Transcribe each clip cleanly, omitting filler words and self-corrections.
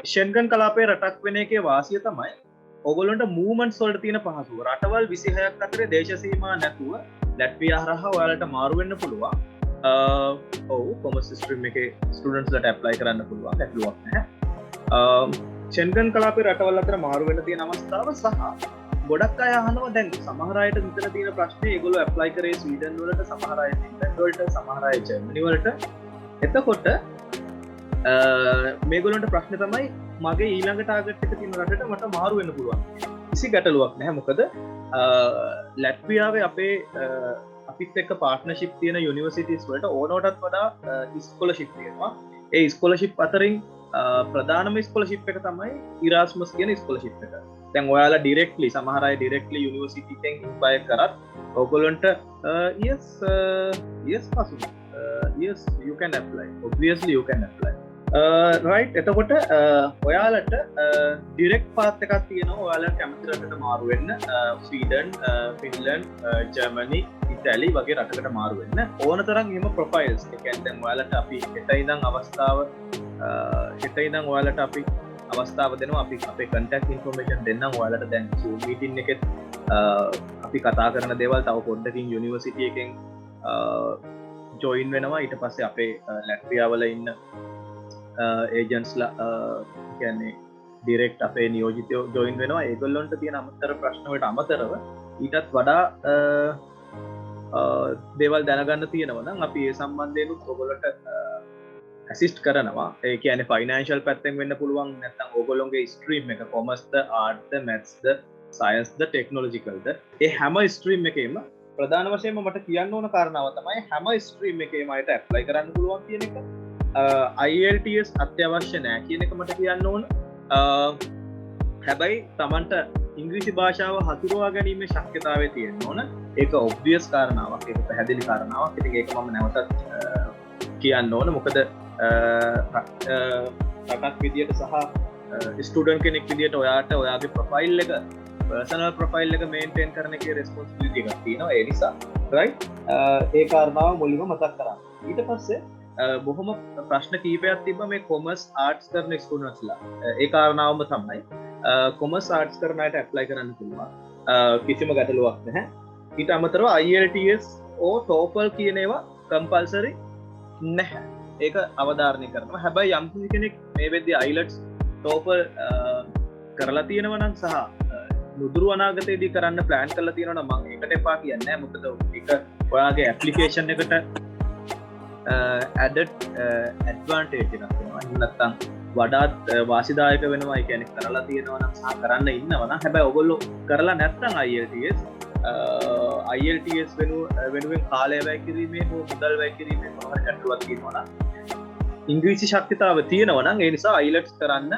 ෂෙන්ගන් කලාපයේ රටක් වෙන එකේ වාසිය තමයි ඔයගොල්ලන්ට මූවමන්ට්ස් වලට තියෙන පහසුව. රටවල් 26ක් අතරේ දේශ සීමා නැතුව ලැට්වියා හරහා ඔයාලට මාරු වෙන්න පුළුවන්. ඔව් කොමර්ස් ස්ට්‍රීම් එකේ ස්ටුඩන්ට්ස්ලාට ඇප්ලයි කරන්න පුළුවන්. ගැටලුවක් නැහැ. ෂෙන්ගන් කලාපයේ රටවල් අතර මාරු වෙන්න තියෙන අවස්ථාව සහ ගොඩක් අය අහනවා දැන් සමහර අයට විතර තියෙන ප්‍රශ්නේ ඒගොල්ලෝ ඇප්ලයි කරේ ස්වීඩන් වලට, සමහර අය ෆින්ලන්ඩ් වලට, සමහර අය ජර්මනි වලට. එතකොට මේගොල්ලන්ට ප්‍රශ්නේ තමයි මගේ ඊළඟ ටාගට් එක තියෙන රටට මට මාරු වෙන්න පුළුවන්. කිසි ගැටලුවක් නැහැ. මොකද ලැට්වියාවේ අපිත් එක්ක පාර්ට්නර්ෂිප් තියෙන යුනිවර්සිටිස් වලට ඕනෝටත් වඩා ස්කෝලර්ෂිප් තියෙනවා. ඒ ස්කෝලර්ෂිප් අතරින් ප්‍රධානම ස්කෝලර්ෂිප් එක තමයි Erasmus කියන ස්කෝලර්ෂිප් එක. දැන් ඔයාලා ඩිරෙක්ට්ලි සමහර අය ඩිරෙක්ට්ලි යුනිවර්සිටි එකෙන් ඉන්ස්පයර් කරත් ඔයගොල්ලන්ට yes possible. Yes you can apply. Obviously you can apply. Right. එතකොට ඔයාලට ඩිරෙක්ට් පාත් එකක් තියෙනවා. ඔයාලට කැමති රටකට මාරු වෙන්න ස්වීඩන්, ෆින්ලන්ඩ්, ජර්මනි, ඉතාලි වගේ රටකට මාරු වෙන්න ඕන තරම් එහෙම ප්‍රොෆයිල්ස්. ඒ කියන්නේ දැන් ඔයාලට අපි හෙට ඉඳන් ඔයාලට අපි අවස්ථාව දෙනවා. අපි අපේ contact information දෙන්නම් ඔයාලට. දැන් Zoom meeting එකෙත් අපි කතා කරන දේවල් තව පොඩ්ඩකින් යුනිවර්සිටි එකෙන් ජොයින් වෙනවා. ඊට පස්සේ අපේ ලැට්වියා වල ඉන්න ඒජන්ට්ස්ලා කියන්නේ ඩිරෙක්ට් අපේ නියෝජිතයෝ ජොයින් වෙනවා. ඒගොල්ලොන්ට තියෙන අමතර ප්‍රශ්න වලට අමතරව ඊටත් වඩා දේවල් දැනගන්න තියෙනවා නම් අපි ඒ සම්බන්ධයෙන් ඔයගොල්ලන්ට ඇසිස්ට් කරනවා. ඒ කියන්නේ ෆයිනෑන්ෂල් පැත්තෙන් වෙන්න පුළුවන්. නැත්නම් ඕගොල්ලෝගේ ස්ට්‍රීම් එක කොමර්ස්ද, ආර්ට්ද, මැත්ස්ද, සයන්ස්ද, ටෙක්නොලොජිකල්ද ඒ හැම ස්ට්‍රීම් එකේම ප්‍රධාන වශයෙන්ම මට කියන්න ඕන කාරණාව තමයි හැම ස්ට්‍රීම් එකේම අයට ඇප්ලයි කරන්න පුළුවන් කියන එක. IELTS අත්‍යවශ්‍ය නෑ කියන එක මට කියන්න ඕන. හැබැයි Tamanට ඉංග්‍රීසි භාෂාව හසුරුවා ගැනීමේ ශක්‍යතාවය තියෙන්න ඕන. ඒක ඔබ්වියස් කාරණාවක්. ඒක පැහැදිලි කාරණාවක්. ඉතින් ඒක මම නැවතත් කියන්න ඕන. මොකද රටක් විදියට සහ ස්ටුඩන්ට් කෙනෙක් විදියට ඔයාට ඔයාගේ ප්‍රොෆයිල් එක පර්සනල් ප්‍රොෆයිල් එක මේන්ටේන් කරන එකේ රෙස්පොන්සිබිලිටි එකක් තියෙනවා. ඒ නිසා රයිට් ඒ කාරණාව මුලින්ම මතක් කරගන්න. ඊට පස්සේ බොහොම ප්‍රශ්න කීපයක් තිබ්බා මේ කොමර්ස් ආර්ට්ස් කරන ස්ටුඩන්ට්ස්ලා. ඒ කාරණාවම තමයි කොමර්ස් ආර්ට්ස් කරන අයට ඇප්ලයි කරන්න පුළුවන්. කිසිම ගැටලුවක් නැහැ. ඊට අමතරව IELTS ඕ TOEFL කියන ඒවා කම්පල්සරි නැහැ. ඒක අවධාරණය කරනවා. හැබැයි යම් කෙනෙක් මේ වෙද්දී IELTS TOEFL කරලා තියෙනවා නම් සහ නුදුරු අනාගතයේදී කරන්න ප්ලෑන් කරලා තියෙනවා නම් මම ඒකට එපා කියන්නේ නැහැ. මොකද ඒක ඔයාගේ ඇප්ලිකේෂන් එකට added advantage එකක් වෙනවා. එහෙම නැත්නම් වඩාත් වාසිදායක වෙනවා. ඒ කියන්නේ කරලා තියෙනවා නම් සහ කරන්න ඉන්නවා නම් හැබැයි ඔයගොල්ලෝ කරලා නැත්නම් IELTS වෙනුවෙන් කාලය වැය කිරීමේ හෝ මුදල් වැය කිරීමේ මොනවා හරි ගැටලුවක් තියෙනවා නම් ඉංග්‍රීසි ශක්තිතාව තියෙනවා නම් ඒ නිසා IELTS කරන්න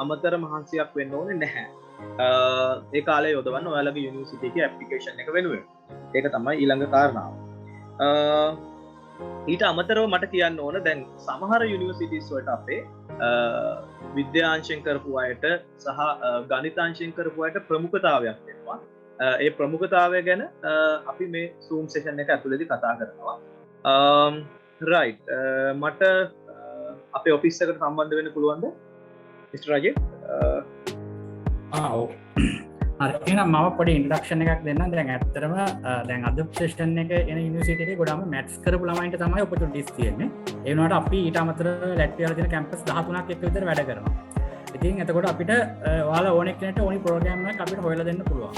අමතර මහන්සියක් වෙන්න ඕනේ නැහැ. ඒ කාලේ යොදවන්න ඔයාලගේ යුනිවර්සිටි එකේ ඇප්ලිකේෂන් එක වෙනුවෙන්. ඒක තමයි ඊළඟ කාරණාව. ඊට අමතරව මට කියන්න ඕන දැන් සමහර යුනිවර්සිටිස් වලට අපේ විද්‍යාංශයෙන් කරපු අයට සහ ගණිතාංශයෙන් කරපු අයට ප්‍රමුඛතාවයක් දෙනවා. ඒ ප්‍රමුඛතාවය ගැන අපි මේ Zoom session එක ඇතුළතදී කතා කරනවා. right මට අපේ ඔෆිස් එකට සම්බන්ධ වෙන්න පුළුවන්ද මිස්ටර් රජේ? ඔව්. හරි එහෙනම් මම පොඩි ඉන්ට්‍රොඩක්ෂන් එකක් දෙන්නම්. දැන් ඇත්තටම දැන් අද සෙෂන් එකේ එන යුනිවර්සිටි එකේ ගොඩාම මැත්ස් කරපු ළමයින්ට තමයි ඔපචුනිටිස් තියෙන්නේ. ඒ වුණාට අපි ඊට අමතරව ලැට්වියාවේ තියෙන කැම්පස් 13ක් එක්ක විතර වැඩ කරනවා. ඉතින් එතකොට අපිට ඔයාලා ඕනෙක් කෙනෙක්ට ඕනි ප්‍රෝග්‍රෑම් එකක් අපිට හොයලා දෙන්න පුළුවන්.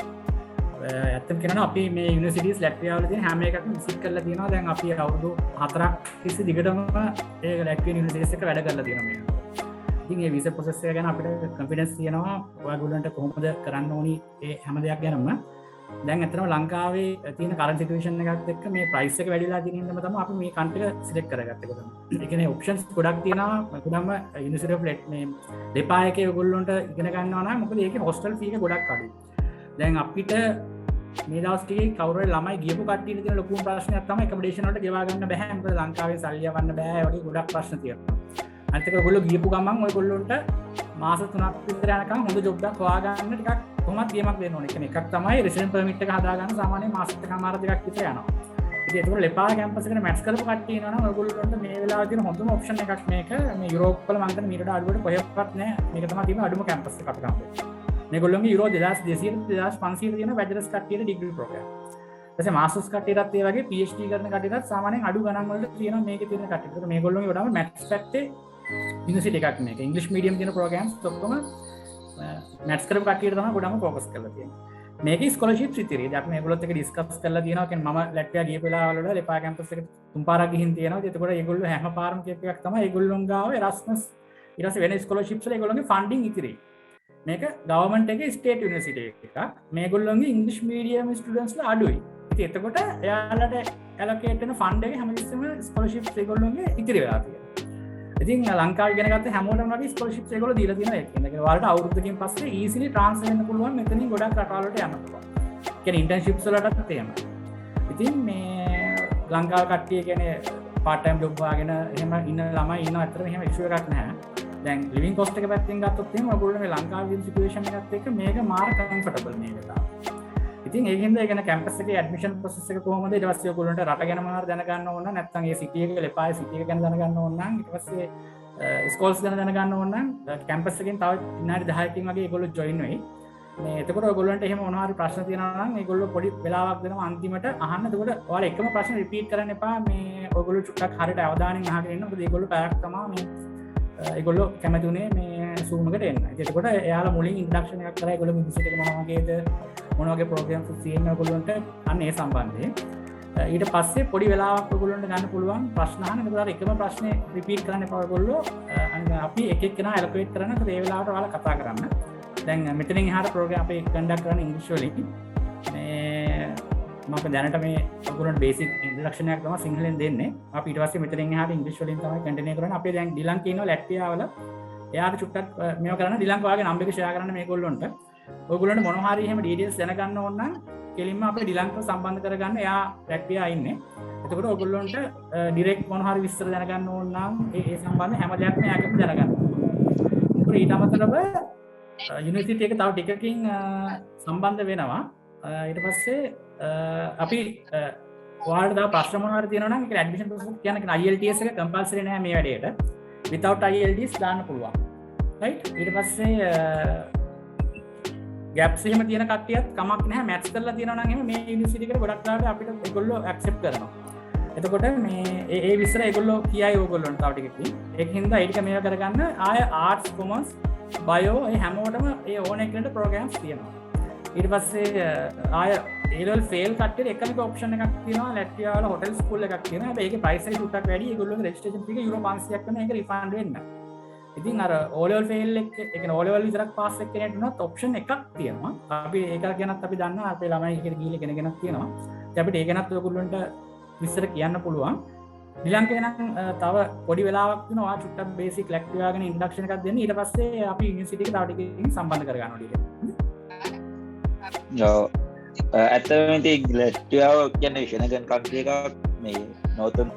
ඇත්තම කියනවා අපි මේ යුනිවර්සිටිස් ලැට්වියාවල තියෙන හැම එකක්ම විසිට් කරලා තියෙනවා. දැන් අපි අවුරුදු 4ක් තිස්සේ දිගටම ඒ ලැට්වියා යුනිවර්සිටිස් එක වැඩ කරලා තියෙනවා මේ. ඉතින් මේ වීසා ප්‍රොසෙස් එක ගැන අපිට කොන්ෆිඩන්ස් තියෙනවා. ඔයගොල්ලන්ට කොහොමද කරන්න ඕනි ඒ හැම දෙයක් ගැනම. දැන් ඇත්තටම ලංකාවේ තියෙන කරන්ට් සිටුේෂන් එකත් එක්ක මේ ප්‍රයිස් එක වැඩි වෙලා තියෙන හින්දාම තමයි අපි මේ කන්ට්‍රි එක සිලෙක්ට් කරගත්තේ කොහොමද. ඒ කියන්නේ ඔප්ෂන්ස් ගොඩක් තියෙනවා. කොහොමද යුනිවර්සිටි ඔෆ් මේ දෙපා එකේ ඔයගොල්ලන්ට ඉගෙන ගන්නවා නම් මොකද ඒකේ හොස්ටල් ෆී එක ගොඩක් අඩුයි. දැන් අපිට මේ දවස් ටිකේ කවුරු හරි ළමයි ගියපු කට්ටියට තියෙන ලොකුම ප්‍රශ්නයක් තමයි accommodation වලට ගෙවා ගන්න බෑ. මොකද ලංකාවේ සල්ලි යවන්න බෑ. ඒ වගේ ගොඩක් ප්‍රශ්න තියෙනවා. අනිත් එක ඔයගොල්ලෝ ගියපු ගමන් ඔයගොල්ලොන්ට මාස 3ක් විතර යනකම් හොඳ ජොබ් එකක් හොයාගන්න ටිකක් කොහොමද ගේමක් දෙන්න ඕනේ. ඒ කියන්නේ එකක් තමයි රෙසිඩන්ට් පර්මිට් එක හදාගන්න සාමාන්‍යයෙන් මාස 1කමාර දෙකක් විතර යනවා. ඉතින් ඒක ලෙපා කැම්පස් එකට මැච් කරපු කට්ටිය ඉන්නවා නම් ඔයගොල්ලන්ට මේ වෙලාවේ තියෙන හොඳම ඔප්ෂන් එකක් මේක. මේ යුරෝප් වල මම හිතන්නේ මීට අඩුවට කොහෙවත් නැහැ. මේක තමයි තියෙන අඩුම කැම්පස් එක අපිට හම්බෙන්නේ. මේගොල්ලෝගේ යුරෝ 2200 2500 තියෙන බැචලර්ස් කට්ටියට ඩිග්‍රී ප්‍රෝග්‍රෑම්. ඊට පස්සේ මාස්ටර්ස් කට්ටියටත් ඒ වගේ PhD කරන කට්ටියටත් සාමාන්‍යයෙන් අඩු ගණන් වලට තියෙනවා මේකේ තියෙන කට්ටිය. ඒක මේගොල්ලෝගේ වඩාම මැත්ස් පැත්තේ යුනිවර්සිටි එකක් මේක. ඉංග්‍රීසි මීඩියම් තියෙන ප්‍රෝග්‍රෑම්ස් ඔක්කොම මැත්ස් කරපු කට්ටියට තමයි ගොඩාම ફોකස් කරලා තියෙන්නේ. මේකේ ස්කෝලර්ෂිප්ස් ඉතිරි. අපි මේගොල්ලොත් එක්ක ඩිස්කස් කරලා තියෙනවා. කියන්නේ මම ලැට්වියා ගිය වෙලාවල වල ලෙපා කැම්පස් එකට තුන් පාරක් ගිහින් තියෙනවා. ඒකෝට ඒගොල්ලෝ හැම පාරම කියපු එකක් තමයි ඒගොල්ලොන් ගාව Erasmus ඊට පස්සේ වෙන ස්කෝලර්ෂිප්ස් වල ඒගොල්ලෝගේ ෆන්ඩින් ඉතිරි. මේක ගවර්න්මන්ට් එකේ ස්ටේට් යුනිවර්සිටි එකක්. මේගොල්ලෝගේ ඉංග්‍රීසි මීඩියම් ස්ටුඩන්ට්ස්ලා අඩුයි. ඉතින් එතකොට එයාලට ඇලොකේට් වෙන ෆන්ඩ් එකේ හැමතිස්සෙම ස්කෝලර්ෂිප්ස් ඒගොල්ලෝගේ ඉතිරි වෙලා තියෙනවා. ඉතින් ලංකාවේ ඉගෙන ගත්ත හැමෝටම වගේ ස්කෝලර්ෂිප්ස් ඒගොල්ලෝ දීලා තියෙනවා ඒක. ඉතින් ඔයාලට අවුරුද්දකින් පස්සේ ඊසිලි ට්‍රාන්ස්ෆර් වෙන්න පුළුවන් මෙතනින් ගොඩක් රටවල් වලට යන්න පුළුවන්. කියන්නේ ඉන්ටර්න්ෂිප්ස් වලටත් එහෙමයි. ඉතින් මේ ලංකාව කට්ටිය කියන්නේ part time job වාගෙන එහෙම ඉන්න ළමයි ඉන්නවා. අතරම එහෙම ඉෂුව එකක් නැහැ. දැන් ලිවිං කොස්ට් එක පැත්තෙන් ගත්තොත් එහෙම ඔයගොල්ලෝ මේ ලංකාවේ සිටුේෂන් එකත් එක්ක මේක මාර කම්ෆර්ටබල් මේ වෙලාව. ඉතින් ඒකින්ද ඒ කියන්නේ කැම්පස් එකේ ඇඩ්මිෂන් ප්‍රොසෙස් එක කොහොමද ඊට පස්සේ ඔයගොල්ලන්ට රට ගැන මොනවද දැනගන්න ඕන නම් නැත්නම් ඒ සිටි එක ලෙපාය සිටි එක ගැන දැනගන්න ඕන නම් ඊට පස්සේ ස්කෝල්ස් ගැන දැනගන්න ඕන නම් කැම්පස් එකෙන් තව විනාඩි 10කින් වගේ ඒගොල්ලෝ ජොයින් වෙයි. මේ එතකොට ඔයගොල්ලන්ට එහෙම මොනවා හරි ප්‍රශ්න තියෙනවා නම් ඒගොල්ලෝ පොඩි වෙලාවක් දෙනවා අන්තිමට අහන්න. එතකොට ඔයාලා එකම ප්‍රශ්න රිපීට් කරන්න එපා. මේ ඔයගොල්ලෝ චුට්ටක් හරියට අවධානයෙන් අහගෙන ඉන්න. මොකද ඒගොල්ලෝ පැයක් තමයි මේ ඒගොල්ලෝ කැමති උනේ මේ Zoom එකට එන්න. එතකොට එයාලා මුලින් ඉන්ට්‍රොඩක්ෂන් එකක් කරා ඒගොල්ලෝ මිනිස්සුන්ට මොනවා වගේද මොන වගේ ප්‍රෝග්‍රෑම්ස් තියෙනවද ඔයගොල්ලන්ට අන්න ඒ සම්බන්ධයෙන්. ඊට පස්සේ පොඩි වෙලාවක් ඔයගොල්ලන්ට ගන්න පුළුවන් ප්‍රශ්න අහන්න. එතකොට එකම ප්‍රශ්නේ රිපීට් කරන්න එපා ඔයගොල්ලෝ. අපි එක එක්කෙනා ඇලොකේට් කරන්න. ඒතකොට ඒ වෙලාවට ඔයාලා කතා කරන්න. දැන් මෙතනින් එහාට ප්‍රෝග්‍රෑම් අපි කන්ඩක්ට් කරන්නේ ඉංග්‍රීසි වලින්. මේ මම දැනට මේ ඔයගොල්ලන්ට බේසික් ඉන්ට්‍රොඩක්ෂන් එකක් තමයි සිංහලෙන් දෙන්නේ. අපි ඊට පස්සේ මෙතනින් එහාට ඉංග්‍රීසි වලින් තමයි කන්ටිනියු කරන්නේ. අපි දැන් ඩිලංක ඉන්නවා ලැට්වියා වල. එයාට චුට්ටක් මේව කරන්න ඩිලංක වාගේ නම්බර් එක ෂෙයා කරන්න මේගොල්ලොන්ට. ඔයගොල්ලන්ට මොනවා හරි එහෙම ඩීටේල්ස් දැනගන්න ඕන නම් කෙලින්ම අපේ ඩිලංකව සම්බන්ධ කරගන්න. එයා ලැට්වියා ඉන්නේ. එතකොට ඔයගොල්ලන්ට ඩිරෙක්ට් මොනවා හරි විස්තර දැනගන්න ඕන නම් ඒ සම්බන්ධ හැම දෙයක්ම එයාගෙන් දැනගන්න. ඒකට ඊට අමතරව යුනිවර්සිටි එක තව ටිකකින් සම්බන්ධ වෙනවා. ඊට පස්සේ අපි ඔයාලට තව ප්‍රශ්න මොනවා හරි තියෙනවා නම් ඒක ඇඩ්මිෂන් ප්‍රොසෙස් කියන්නේ IELTS එක කම්පල්සරි නෑ මේ වැඩේට. without IELTS දාන්න පුළුවන්. right? ඊට පස්සේ gaps එහෙම තියෙන කට්ටියත් කමක් නැහැ මැච් කරලා තියෙනවා නම් එහෙම මේ යුනිවර්සිටි එකට ගොඩක් ලාට අපිට ඒගොල්ලෝ ඇක්සෙප්ට් කරනවා. එතකොට මේ ඒ විස්තර ඒගොල්ලෝ කියයි ඕගොල්ලොන්ට තව ටිකකින්. ඒකින්ද ඒක මේව කරගන්න ආය ආර්ට්ස් කොමර්ස් බයෝ ඒ හැමෝටම ඒ ඕන එකකට ප්‍රෝග්‍රෑම්ස් තියෙනවා. ඊට පස්සේ ආය A-level fail කට්ටියට එකම ඔප්ෂන් එකක් තියෙනවා. ලැට්වියා වල හොටෙල් ස්කූල් එකක් තියෙනවා. හැබැයි ඒකේ ප්‍රයිස් එක ටුට්ටක් වැඩි. ඒගොල්ලෝගේ රෙජිස්ට්‍රේෂන් ෆී එක යුරෝ 500ක් වෙන එක රිෆන්ඩ් වෙන්න. ඉතින් අර O-level fail එක ඒ කියන්නේ O-level විතරක් පාස් එක කෙනෙක්ට උනත් ඔප්ෂන් එකක් තියෙනවා. අපි ඒක ගැනත් අපි දන්නවා. අපේ ළමයි එකට ගිහිල්ලා ඉගෙන ගෙනත් තියෙනවා. ඉතින් අපිට ඒ ගැනත් ඔයගොල්ලන්ට විස්තර කියන්න පුළුවන්. ඊළඟට නම් තව පොඩි වෙලාවක් දෙනවා. ඔයා චුට්ටක් බේසික් ලැක්ටියා ගැන ඉන්ඩක්ෂන් එකක් දෙන්න. ඊට පස්සේ අපි යුනිවර්සිටි එක තව ටිකකින් සම්බන්ධ කරගන්නවා ටික. ඔව්. ඇත්තටම ඉතින් ලැක්ටියාව කියන්නේ ෂෙනගන් කන්ට්‍රි එකක් මේ නෝර්තන්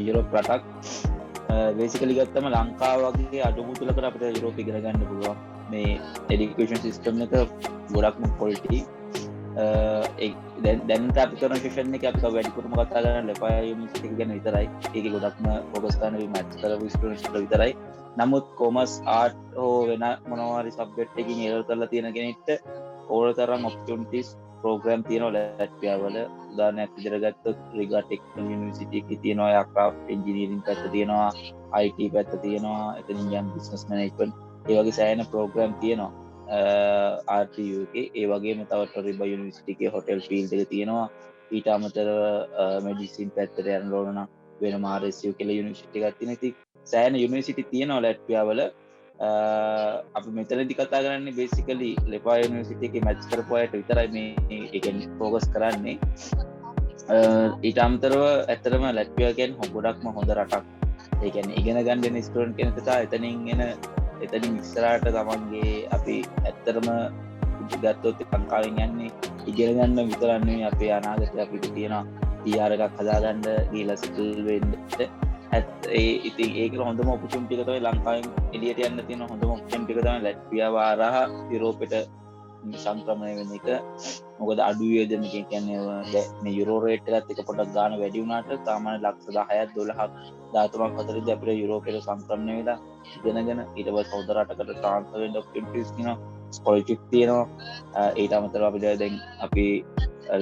යුරෝප් රටක්. බේසිකලි ගත්තම ලංකාව වගේ අඩුමුතුලකට අපිට යුරෝප ඉගෙන ගන්න පුළුවන්. මේ එඩියුකේෂන් සිස්ටම් එක ගොඩක්ම ක්වොලිටි. දැන් අපි කරන සෙෂන් එක අපි වැඩිපුරම කතා කරන්නේ ලෙපා යුනිවර්සිටි එක ගැන විතරයි. ඒකේ ගොඩක්ම ફોකස් කරන්නේ මැත්ස් කරපු ස්ටුඩන්ට්ස් වල විතරයි. නමුත් කොමර්ස් ආර්ට් හෝ වෙන මොනවා හරි සබ්ජෙක්ට් එකකින් එරර් කරලා තියෙන කෙනෙක්ට ඕන තරම් ඔප්චුනිටිස් ප්‍රෝග්‍රෑම් තියෙනවා ලැට්වියා වල. උදාහරණයක් විදිහට ගත්තොත් රිගා ටෙක්නිකල් යුනිවර්සිටි එකේ තියෙනවා එයාක්‍රාෆ්ට් එන්ජිනියරින් පැත්ත තියෙනවා, IT පැත්ත තියෙනවා, එතනින් යම් බිස්නස් මැනේජ්මන්ට් ඒ වගේ සෑහෙන ප්‍රෝග්‍රෑම් තියෙනවා. RTU එකේ ඒ වගේම තව ටොරිබා යුනිවර්සිටි එකේ හොටෙල් ෆීල්ඩ් එක තියෙනවා. ඊට අමතරව මෙඩිසින් පැත්තට යන්න ඕන නම් වෙනම RSU කියලා යුනිවර්සිටි එකක් තියෙනවා. ඉතින් සෑහෙන යුනිවර්සිටි තියෙනවා ලැට්වියා වල. අපි මෙතනදී කතා කරන්නේ බේසිකලි ලෙපා යුනිවර්සිටි එකේ මැච් කරපු අයට විතරයි මේ ඒ කියන්නේ ફોකස් කරන්නේ. ඊට අමතරව ඇත්තටම ලැට්වියා කියන්නේ ගොඩක්ම හොඳ රටක්. ඒ කියන්නේ ඉගෙන ගන්න දෙන ස්ටුඩන්ට් කෙනෙක්ට එතනින් ඉස්සරහට තමන්ගේ අපි ඇත්තටම ගත්තොත් ලංකාවෙන් යන්නේ ඉගෙන ගන්න විතරක් නෙවෙයි අපේ අනාගතේ අපිට තියෙන PR එකක් හදාගන්න ගිහලා සිටල් වෙන්න. ඉතින් ඒකට හොඳම ඔපචුනිටි එක තමයි ලංකාවෙන් එළියට යන්න තියෙන හොඳම ඔපචුනිටි එක තමයි ලැට්වියාව හරහා යුරෝපෙට සංක්‍රමණය වෙන එක මොකද අඩු වේදන කියන්නේ යුරෝ රේට් එකත් එක පොඩක් ගාන වැඩි වුණාට සාමාන්‍ය ලක්ෂ 10ක් 12ක් 13ක් 14දී අපිට යුරෝපයට සංක්‍රමණය වෙලා ඉගෙනගෙන ඊට පස්සේ සෞද රටකට ට්‍රාන්ස්ෆර් වෙන්න ඔපචුනිටිස් තියෙනවා ස්කෝලර්ෂිප් තියෙනවා ඊට අමතරව අපිට දැන් අපි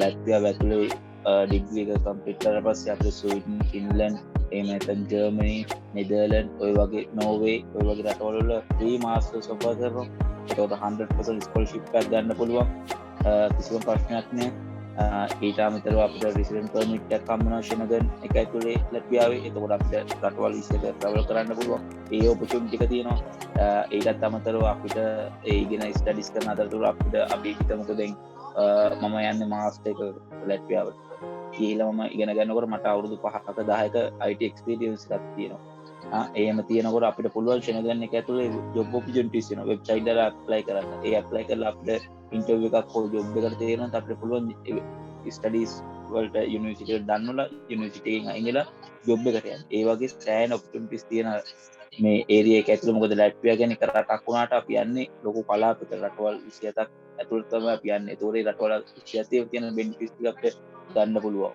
ලැට්වියාව ඇතුලේ ඩිග්‍රී එක කම්ප්ලීට් කරලා පස්සේ අපිට ස්වීඩන් ෆින්ලන්ඩ් එහෙම නැත්නම් ජර්මනි නෙදර්ලන්ඩ් ඔය වගේ නෝර්වේ ඔය වගේ රටවල වල ෆ්‍රී මාස්ටර්ස් ඔෆර් කරනවා ඒකට 100% ස්කෝලර්ෂිප් එකක් ගන්න පුළුවන් කිසිම ප්‍රශ්නයක් නෑ ඊට අමතරව අපිට රෙසිඩන්ට් පර්මිට් එකක් හම්බ වෙනවා ෂෙනගන් එක ඇතුලේ ලැබියාවේ එතකොට අපිට රටවල් විශ්යට ට්‍රැවල් කරන්න පුළුවන් ඒ ඔපචුනිටි එක තියෙනවා ඊටත් අමතරව අපිට ඒ ඉගෙන ස්ටඩිස් කරන අතරතුර අපිට අපි හිතමුකෝ දැන් මම යන්නේ මාස්ටර් එක ලැට්වියාවට ගිහිල්ලා මම ඉගෙන ගන්නකොට මට අවුරුදු 5ක 10ක IT එක්ස්පීරියන්ස් එකක් තියෙනවා එහෙම තියෙනකොට අපිට පුළුවන් ෂෙනගන් එක ඇතුලේ ජොබ් ඔපචුනිටිස් තියෙනවා වෙබ්සයිට් වල ඇප්ලයි කරන්න ඒ ඇප්ලයි කරලා අපිට ඉන්ටර්වියු එකක් හෝ ජොබ් එකකට තේරෙනවා අපිට පුළුවන් ස්ටඩීස් වලට යුනිවර්සිටි එකට දන්නවලා යුනිවර්සිටි එකෙන් අයින් වෙලා ජොබ් එකට යන්න ඒ වගේ ස්ටෑන් ඔපචුනිටිස් තියෙන මේ ඒරියා එක ඇතුළේ මොකද ලැට්වියා කියන්නේ එක රටක් වුණාට අපි යන්නේ ලොකු පළාතක රටවල් 27ක් ඇතුළත තමයි අපි යන්නේ ඒතෝරේ රටවල් 27 තියෙන බෙනිෆිට්ස් ටික අපිට ගන්න පුළුවන්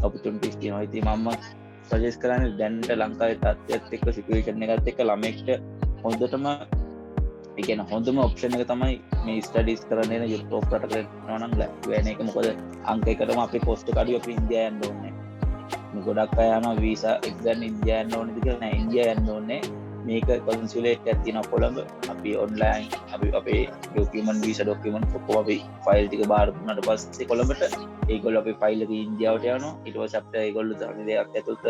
ඔපචුනිටිස් තියෙනවා ඉතින් මම සජෙස්ට් කරන්නේ දැන්ට ලංකාවේ තත්ත්වයත් එක්ක සිටුේෂන් එකත් එක්ක ළමෙක්ට හොඳටම ඒ කියන්නේ හොඳම ඔප්ෂන් එක තමයි මේ ස්ටඩීස් කරන්න එන යුරෝප් රටකට යනවා නම් ලැට්වියා යන එක මොකද අංක එකටම අපේ කොස්ට් එක අඩුයි අපි ඉන්දියා යන්න ඕනේ ගොඩක් අය යනවා වීසා එක්සන් ඉන්දියා යන්න ඕනේද කියලා නෑ ඉන්දියා යන්න ඕනේ මේක කොන්සියුලේට් එකක් තියෙනවා කොළඹ අපි ඔන්ලයින් අපි අපේ ඩොකියුමන්ට් වීසා ඩොකියුමන්ට් ඔක්කොම අපි ෆයිල් ටික බාර දුන්නාට පස්සේ කොළඹට ඒගොල්ලෝ අපේ ෆයිල් එක ඉන්දියාවට යනවා ඊට පස්සේ අපිට ඒගොල්ලෝ ධර්ම දෙකක් ඇතුළත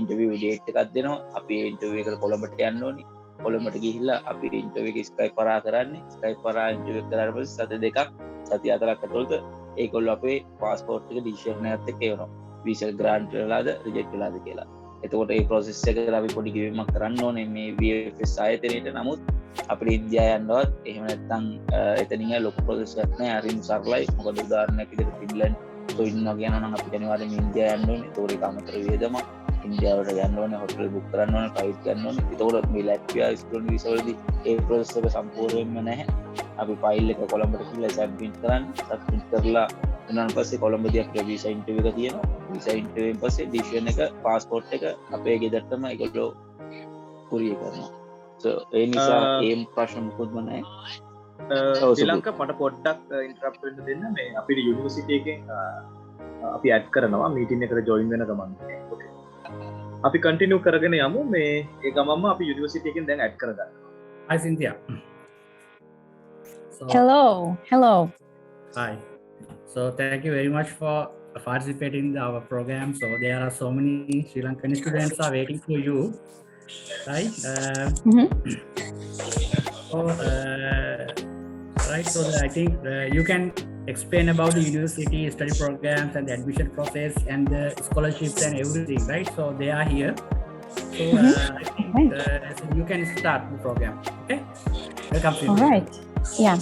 ඉන්ටර්වියු ඩේට් එකක් දෙනවා අපි ඒ ඉන්ටර්වියු එකට කොළඹට යන්න ඕනේ කොළඹට ගිහිල්ලා අපි ඉන්ටර්වියු එක ස්කයිප් කරා කරන්නේ ස්කයිප් කරා ඉන්ටර්වියු කරාට පස්සේ සති දෙකක් සති හතරක් ඇතුළත ඒගොල්ලෝ අපේ පාස්පෝර්ට් එක ඩිසිෂන් එකත් එක්ක එවනවා වීසා ග්‍රාන්ට් වෙලාද රිජෙක්ට් වෙලාද කියලා එතකොට ඒ ප්‍රොසෙස් එකට අපි පොඩි ගෙවීමක් කරන්න ඕනේ මේ VFS ආයතනයේට නමුත් අපිට ඉන්දියා යන්නවත් එහෙම නැත්නම් එතනින් ලොකු ප්‍රොසෙස් එකක් නෑ හරිම සරලයි මොකද උදාහරණයක් විදිහට ෆින්ලන්ඩ් සොයින් වගේ යනවා නම් අපිට අනිවාර්යයෙන්ම ඉන්දියා යන්න ඕනේ ඒතකොට ඒක අමතර වේදම ඉන්දියාවට යන්න ඕනේ හොටෙල් බුක් කරන්න ඕනේ ෆ්ලයිට් ගන්න ඕනේ එතකොට මේ ලැට්වියා ස්ටුඩන්ට් වීසා වලදී ඒ ප්‍රොසෙස් එක සම්පූර්ණයෙන්ම නැහැ අපි ෆයිල් එක කොළඹට ගිහලා සබ්මිට් කරන්න සබ්මිට් කරලා ඊට පස්සේ කොළඹදී අපිට වීසා ඉන්ටර්වියු එක තියෙනවා වීසා ඉන්ටර්වියුවෙන් පස්සේ ඩිසිෂන් එක පාස්පෝර්ට් එක අපේ ගෙදරටම ඒගොල්ලෝ කුරියර් කරනවා ඒ නිසා ඒ ප්‍රශ්න මොකක්ද නැහැ ශ්‍රී ලංකා මට පොඩ්ඩක් ඉන්ටරප්ට් වෙන්න දෙන්න මේ අපිට යුනිවර්සිටි එකෙන් අපි ඇඩ් කරනවා මීටින් එකට ජොයින් වෙන ගමන් ඕකේ අපි කන්ටිනියු කරගෙන යමු මේ ඒ ගමන්ම අපි යුනිවර්සිටි එකෙන් දැන් ඇඩ් කරගන්නවා Hi Cynthia. Hello. Hi. So thank you very much for participating in our program. So there are so many Sri Lankan students are waiting for you, right? Right. So I think you can explain about the university study programs and the admission process and the scholarships and everything, right? So they are here. So I think so you can start the program. Okay. Welcome. All right. Yeah.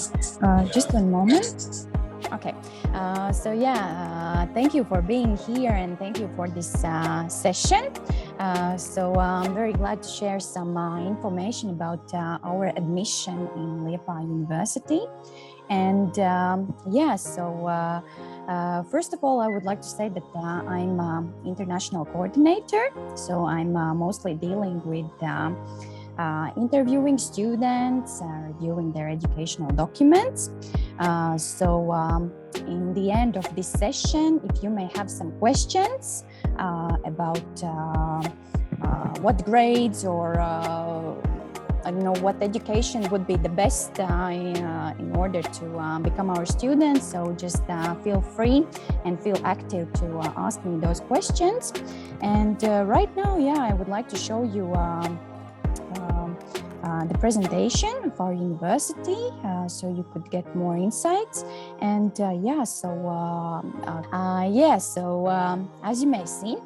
Just one moment. Okay. Thank you for being here and thank you for this session. I'm very glad to share some information about our admission in Latvia University. And first of all, I would like to say that I'm international coordinator. So I'm mostly dealing with interviewing students, reviewing their educational documents. In the end of this session, if you may have some questions about what grades or I don't know what education would be the best in order to become our students, so just feel free and feel active to ask me those questions. And right now, I would like to show you the presentation of our university so you could get more insights. And as you may see,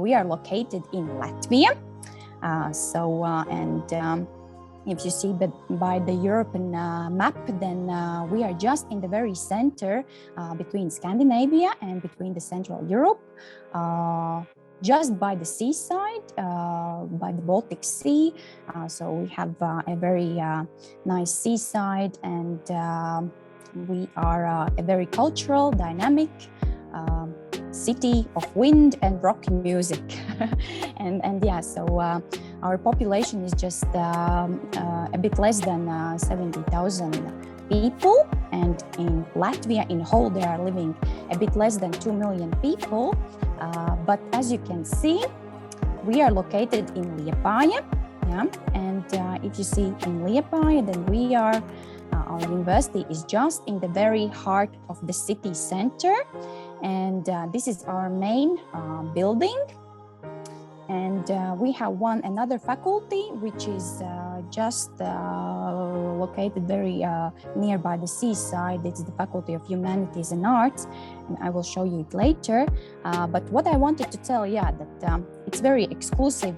we are located in Latvia. If you see by the European map, then we are just in the very center between Scandinavia and between the Central Europe. Just by the seaside, by the Baltic Sea. So we have a very nice seaside and we are a very cultural, dynamic city of wind and rock music. and yeah, so our population is just a bit less than 70,000 people, and in Latvia in whole there are living a bit less than 2 million people. But as you can see, we are located in Liepāja, yeah? And if you see in Liepāja, then we are, our university is just in the very heart of the city center, and this is our main building. And we have another faculty which is just located very nearby the seaside. It's the Faculty of Humanities and Arts, and I will show you it later. But what I wanted to tell, that it's very exclusive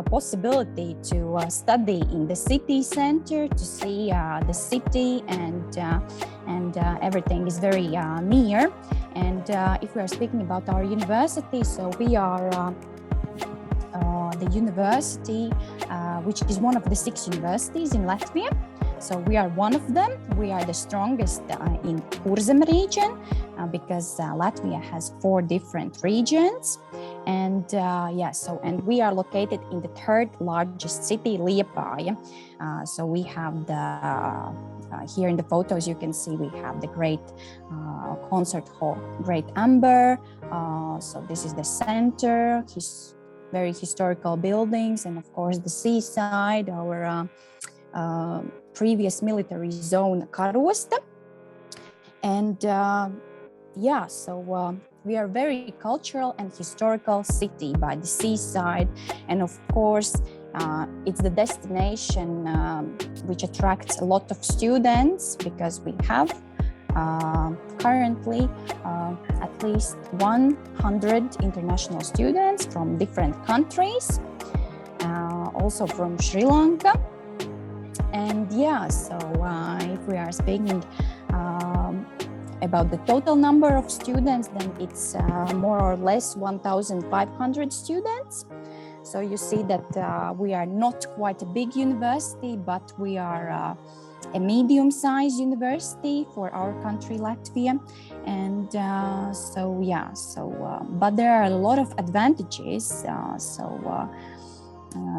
possibility to study in the city center, to see the city, and everything is very near. And if we are speaking about our university, so we are the university which is one of the 6 universities in Latvia. So we are one of them. We are the strongest in Kurzem region because Latvia has 4 different regions. And and we are located in the 3rd largest city, Liepāja. So we have here in the photos you can see we have the great concert hall, Great Amber. So this is the center, very historical buildings, and of course the seaside, our previous military zone, Karosta. And we are very cultural and historical city by the seaside, and of course it's the destination which attracts a lot of students, because we have currently at least 100 international students from different countries, also from Sri Lanka. And if we are speaking about the total number of students, then it's more or less 1,500 students. So you see that we are not quite a big university, but we are a medium-sized university for our country, Latvia. And but there are a lot of advantages.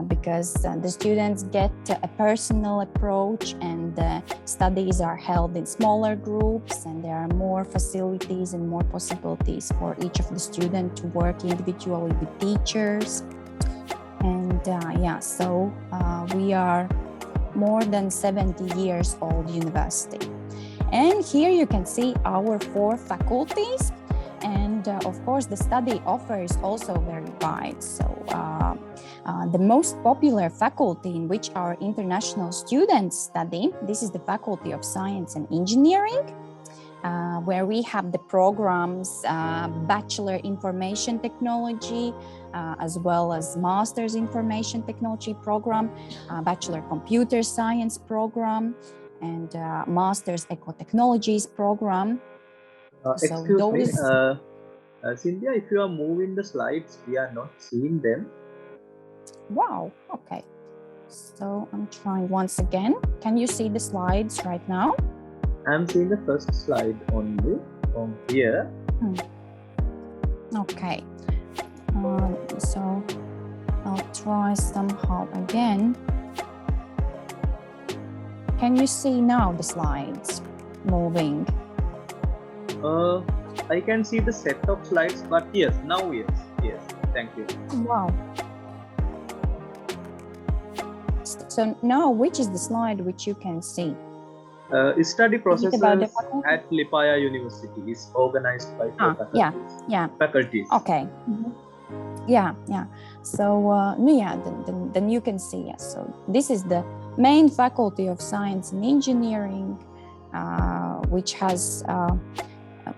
Because the students get a personal approach, and studies are held in smaller groups, and there are more facilities and more possibilities for each of the students to work individually with teachers. And we are more than 70 years old university. And here you can see our 4 faculties. And of course, the study offer is also very wide. So the most popular faculty in which our international students study, this is the Faculty of Science and Engineering, where we have the programs Bachelor Information Technology, as well as Master's Information Technology program, Bachelor Computer Science program, and Master's Ecotechnologies program. Excuse me, Cynthia, if you are moving the slides, we are not seeing them. Wow, okay. So I'm trying once again. Can you see the slides right now? I'm seeing the first slide only from here. Okay. So I'll try somehow again. Can you see now the slides moving? I can see the set of slides, but yes, thank you. Wow. So now, which is the slide which you can see? Study processes at Liepāja University is organized by faculties. Okay. Yeah. So then you can see, yes. So this is the main Faculty of Science and Engineering, which has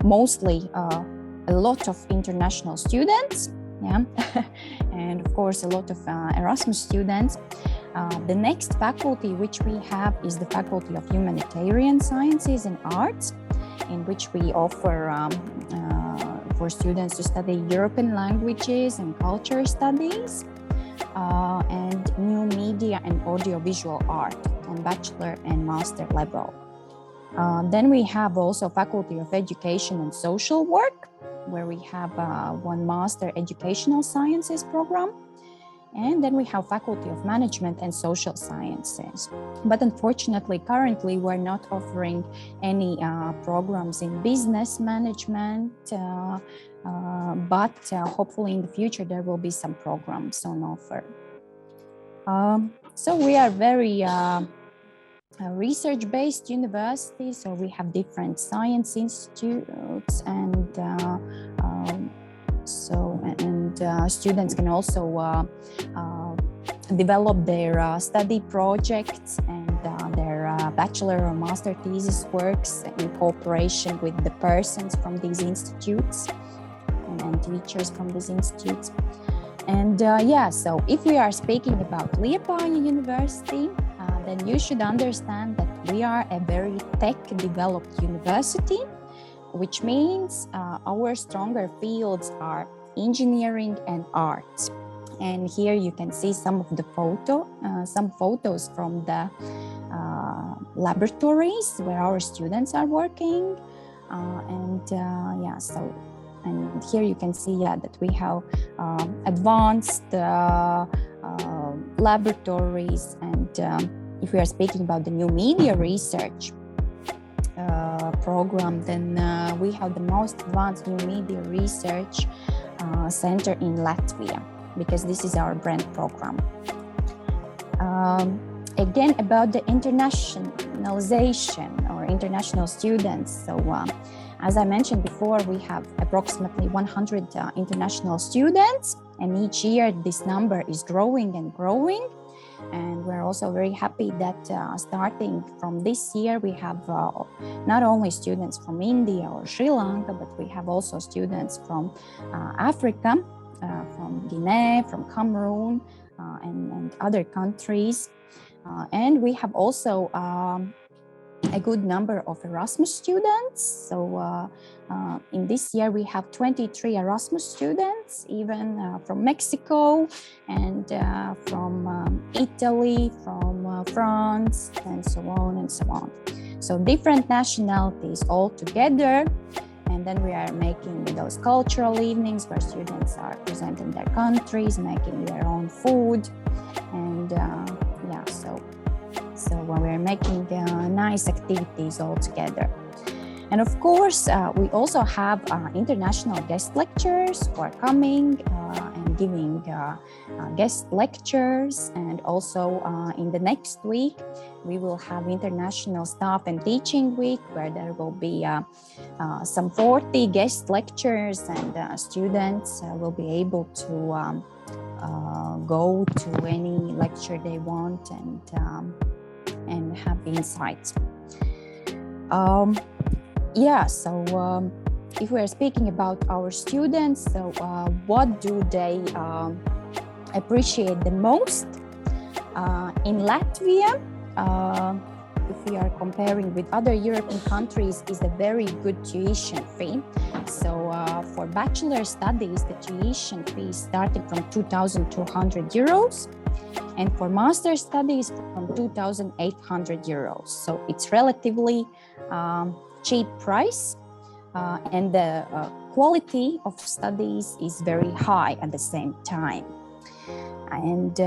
mostly a lot of international students, and of course a lot of Erasmus students. The next faculty which we have is the Faculty of Humanitarian Sciences and Arts, in which we offer for students to study European languages and culture studies, and new media and audiovisual art on bachelor and master level. Then we have also Faculty of Education and Social Work, where we have one Master Educational Sciences program. And then we have Faculty of Management and Social Sciences. But unfortunately, currently, we're not offering any programs in business management, but hopefully in the future, there will be some programs on offer. So we are very research-based university, so we have different science institutes, and students can also develop their study projects and their bachelor or master thesis works in cooperation with the persons from these institutes and teachers from these institutes. And so if we are speaking about Liepāja University, then you should understand that we are a very tech-developed university, which means our stronger fields are engineering and art. And here you can see some of the some photos from the laboratories where our students are working. And here you can see that we have advanced laboratories, and if we are speaking about the new media research program, then we have the most advanced new media research center in Latvia, because this is our brand program. Again, about the internationalization or international students. So as I mentioned before, we have approximately 100 international students, and each year this number is growing and growing. And we're also very happy that starting from this year, we have not only students from India or Sri Lanka, but we have also students from Africa, from Guinea, from Cameroon, and other countries. And we have also a good number of Erasmus students. So in this year, we have 23 Erasmus students, even from Mexico and from Italy, from France, and so on and so on. So different nationalities all together. And then we are making those cultural evenings where students are presenting their countries, making their own food. And so we're making nice activities all together. And of course, we also have international guest lecturers who are coming and giving guest lectures. And also in the next week, we will have International Staff and Teaching Week, where there will be some 40 guest lectures, and students will be able to go to any lecture they want and have insights. So if we're speaking about our students, so what do they appreciate the most? In Latvia, if we are comparing with other European countries, is a very good tuition fee. So for bachelor studies, the tuition fee is starting from 2,200 euros. And for master studies from 2,800 euros. So it's relatively cheap price, and the quality of studies is very high at the same time. And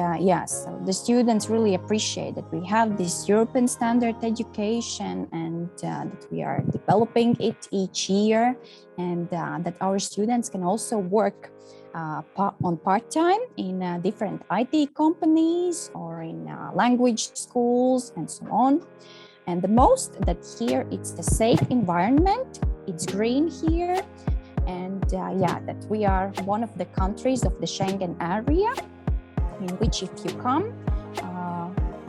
so the students really appreciate that we have this European standard education, and that we are developing it each year, and that our students can also work on part-time in different IT companies or in language schools and so on. And the most that here, it's a safe environment, it's green here, and that we are one of the countries of the Schengen area, in which if you come,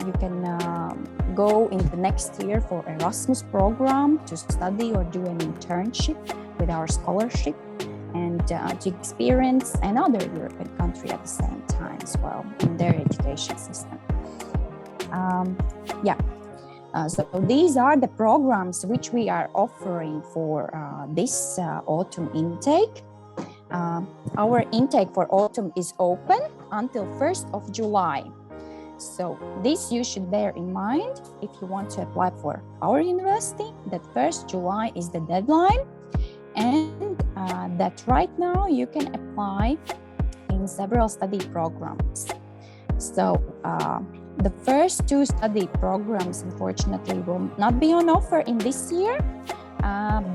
you can go in the next year for Erasmus program to study or do an internship with our scholarship, and to experience another European country at the same time as well in their education system. So these are the programs which we are offering for this autumn intake. Our intake for autumn is open until 1st of July. So this you should bear in mind if you want to apply for our university, that 1st July is the deadline, and that right now you can apply in several study programs. So the first 2 study programs, unfortunately, will not be on offer in this year,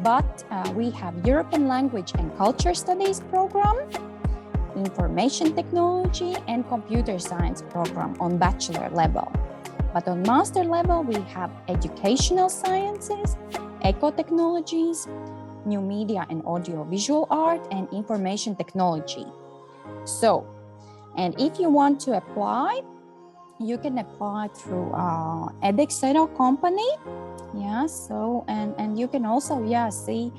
but we have European Language and Culture Studies program, Information Technology and Computer Science program on bachelor level. But on master level, we have Educational Sciences, Eco-Technologies, New Media and Audio-Visual Art, and Information Technology. So, and if you want to apply, you can apply through Edexeuro company. Yeah, so and you can also see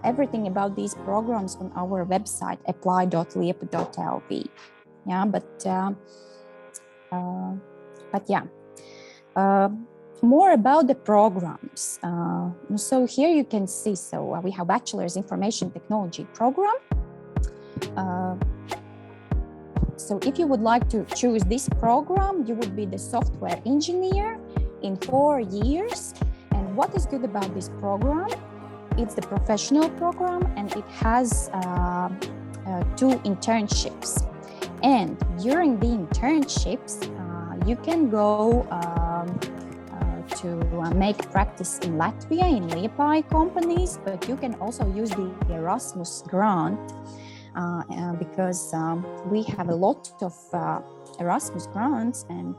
everything about these programs on our website apply.liep.lv. Yeah, but yeah, more about the programs. So here you can see, so we have Bachelor's Information Technology program. So if you would like to choose this program, you would be the software engineer in 4 years. And what is good about this program? It's the professional program, and it has 2 internships. And during the internships, you can go to make practice in Latvia, in Liepāja companies, but you can also use the Erasmus grant because we have a lot of Erasmus grants, and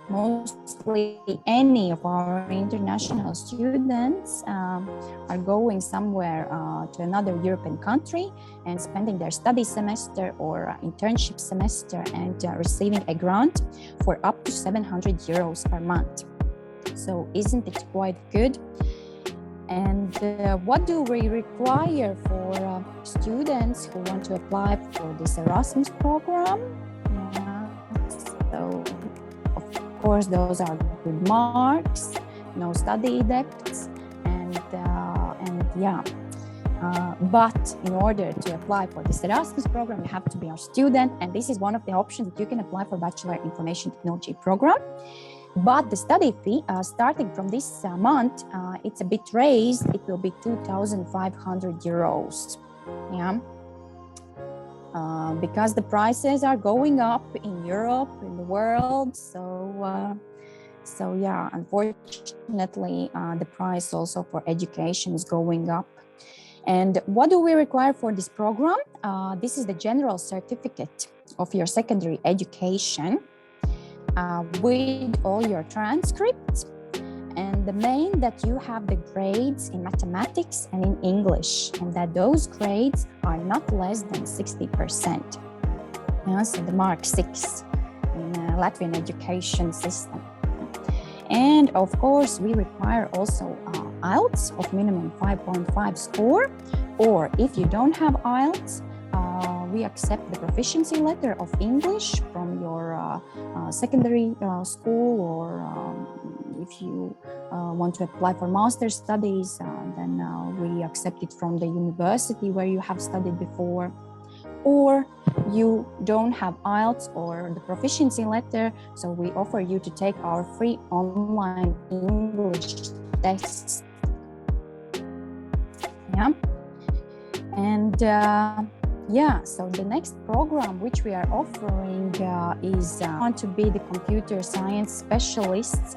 mostly any of our international students are going somewhere to another European country and spending their study semester or internship semester and receiving a grant for up to 700 euros per month. So isn't it quite good? And what do we require for students who want to apply for this Erasmus program? So of course, those are good marks, no study debts, and but in order to apply for this Erasmus program, you have to be a student, and this is one of the options that you can apply for Bachelor Information Technology program. But the study fee, starting from this month, it's a bit raised. It will be 2,500 euros. Yeah. Because the prices are going up in Europe, in the world. So yeah, unfortunately, the price also for education is going up. And what do we require for this program? This is the general certificate of your secondary education with all your transcripts. And the main that you have the grades in mathematics and in English, and that those grades are not less than 60%. Yeah, so the mark 6 in Latvian education system. And of course, we require also IELTS of minimum 5.5 score, or if you don't have IELTS, we accept the proficiency letter of English from your secondary school, or if you want to apply for master's studies, then we accept it from the university where you have studied before. Or you don't have IELTS or the proficiency letter, so we offer you to take our free online English tests. Yeah. And yeah, so the next program which we are offering is want to be the computer science specialists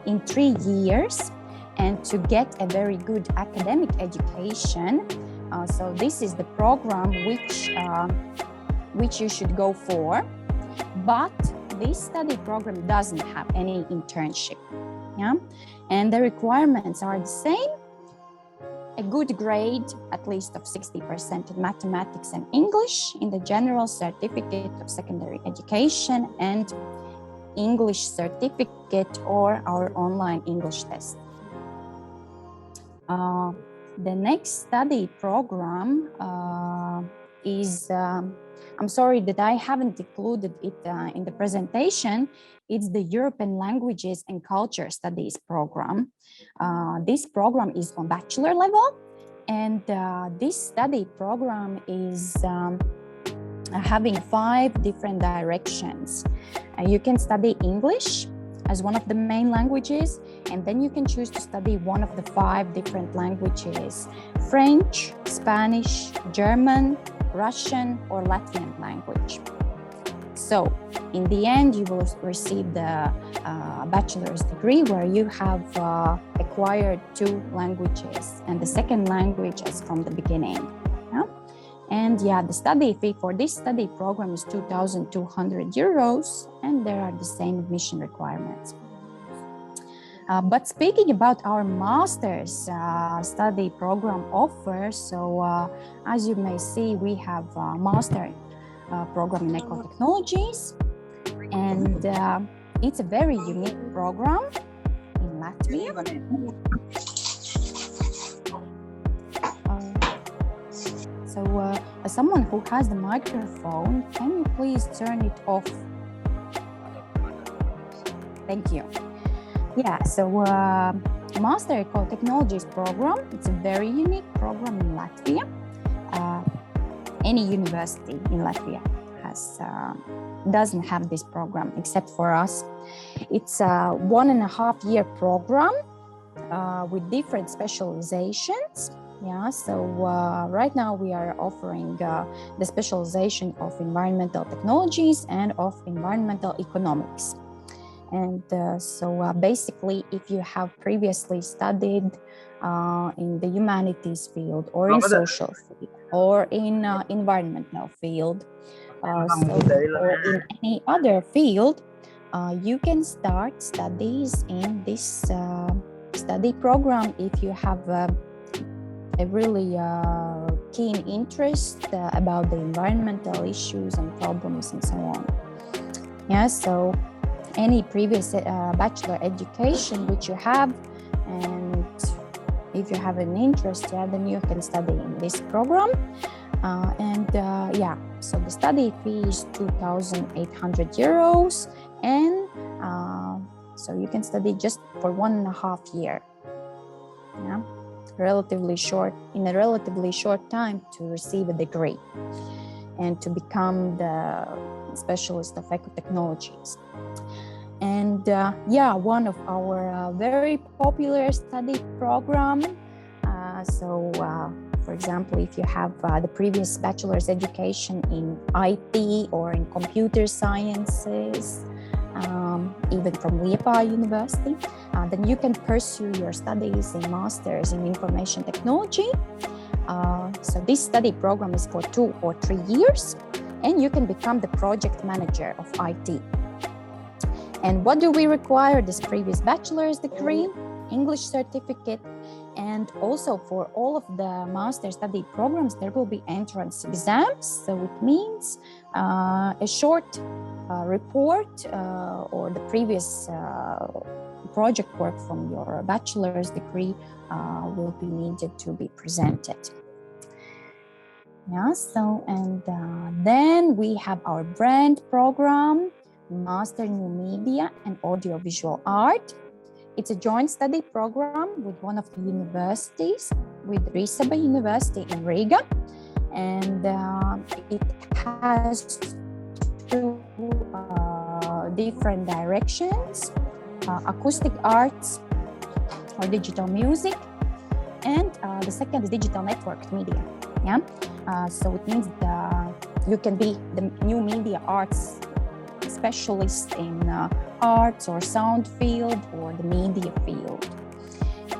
in 3 years and to get a very good academic education. So this is the program which you should go for, but this study program doesn't have any internship. Yeah, and the requirements are the same. A good grade, at least of 60% in mathematics and English in the general certificate of secondary education, and English certificate or our online English test. The next study program is, I'm sorry that I haven't included it in the presentation. It's the European Languages and Culture Studies program. This program is on bachelor level, and this study program is having 5 different directions. You can study English as one of the main languages, and then you can choose to study one of the 5 different languages: French, Spanish, German, Russian, or Latvian language. So in the end, you will receive the bachelor's degree where you have acquired 2 languages, and the second language is from the beginning. Yeah? And yeah, the study fee for this study program is 2,200 euros, and there are the same admission requirements. But speaking about our master's study program offer, so as you may see, we have a master program in eco-technologies, and it's a very unique program in Latvia. So as someone who has the microphone, can you please turn it off? Thank you. Yeah, so Master Eco-Technologies program, it's a very unique program in Latvia. Any university in Latvia doesn't have this program except for us. It's a 1.5-year program with different specializations. Yeah, so right now we are offering the specialization of environmental technologies and of environmental economics. And so basically, if you have previously studied in the humanities field or in social field or in environmental field, or in any other field, you can start studies in this study program if you have a really keen interest about the environmental issues and problems and so on. Yeah, so any previous bachelor education which you have, and if you have an interest, yeah, then you can study in this program. Yeah, so the study fee is 2,800 euros, and so you can study just for 1.5 years. Yeah, in a relatively short time to receive a degree and to become the specialist of eco-technologies. And yeah, one of our very popular study program. For example, if you have the previous bachelor's education in IT or in computer sciences, even from Liepāja University, then you can pursue your studies in master's in information technology. So this study program is for 2 or 3 years, and you can become the project manager of IT. And what do we require? This previous bachelor's degree, English certificate, and also for all of the master study programs, there will be entrance exams. So it means a short report or the previous project work from your bachelor's degree will be needed to be presented. Yeah, so and then we have our brand program, Master New Media and Audiovisual Art. It's a joint study program with one of the universities, with Risaba University in Riga, and it has 2 different directions: acoustic arts or digital music, and the second is digital networked media. Yeah, so it means you can be the new media arts specialist in arts or sound field or the media field.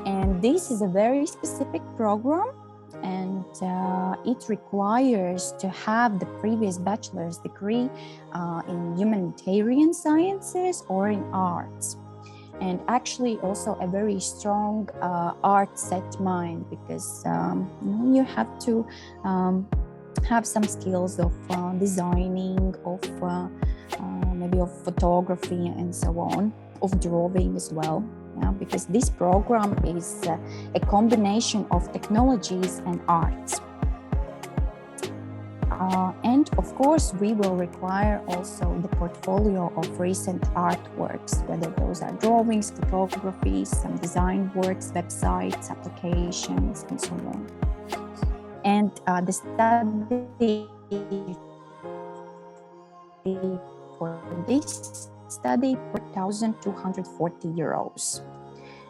And this is a very specific program, and it requires to have the previous bachelor's degree in humanitarian sciences or in arts. And actually also a very strong art set mind, because you have to have some skills of designing, of maybe of photography and so on, of drawing as well. Yeah, because this program is a combination of technologies and arts. And of course, we will require also the portfolio of recent artworks, whether those are drawings, photographies, some design works, websites, applications, and so on. And the study for this study, 4,240 euros.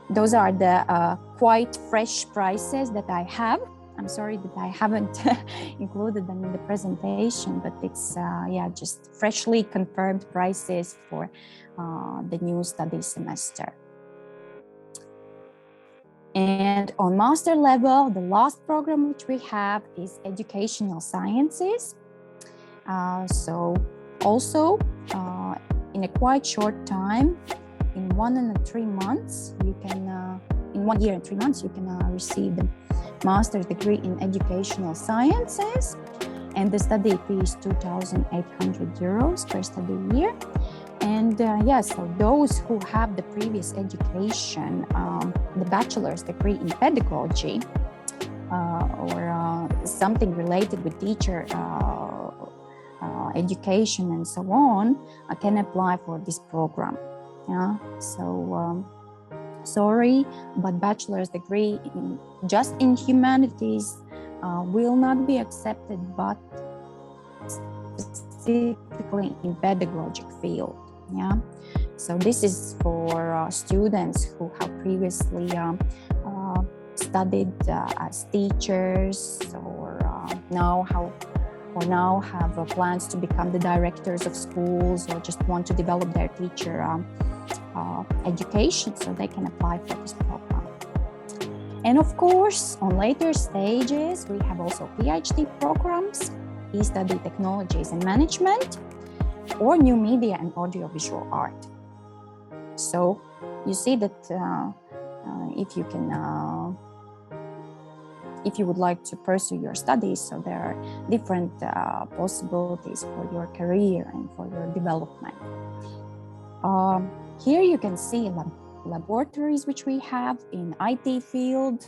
Those are the quite fresh prices that I have. I'm sorry that I haven't included them in the presentation, but it's just freshly confirmed prices for the new study semester. And on master level, the last program which we have is educational sciences. So also in a quite short time, in 1 and 3 months, you can, in 1 year and 3 months, you can receive the master's degree in educational sciences. And the study fee is 2,800 euros per study year. And so those who have the previous education, the bachelor's degree in pedagogy, or something related with teacher education and so on, can apply for this program. Yeah, so sorry, but bachelor's degree just in humanities will not be accepted, but specifically in pedagogic field. Yeah, so this is for students who have previously studied as teachers, or now have plans to become the directors of schools, or just want to develop their teacher education, so they can apply for this program. And of course, on later stages, we have also PhD programs, e-study technologies and management, or new media and audiovisual art. So you see that if you would like to pursue your studies, so there are different possibilities for your career and for your development. Here you can see laboratories which we have in IT field.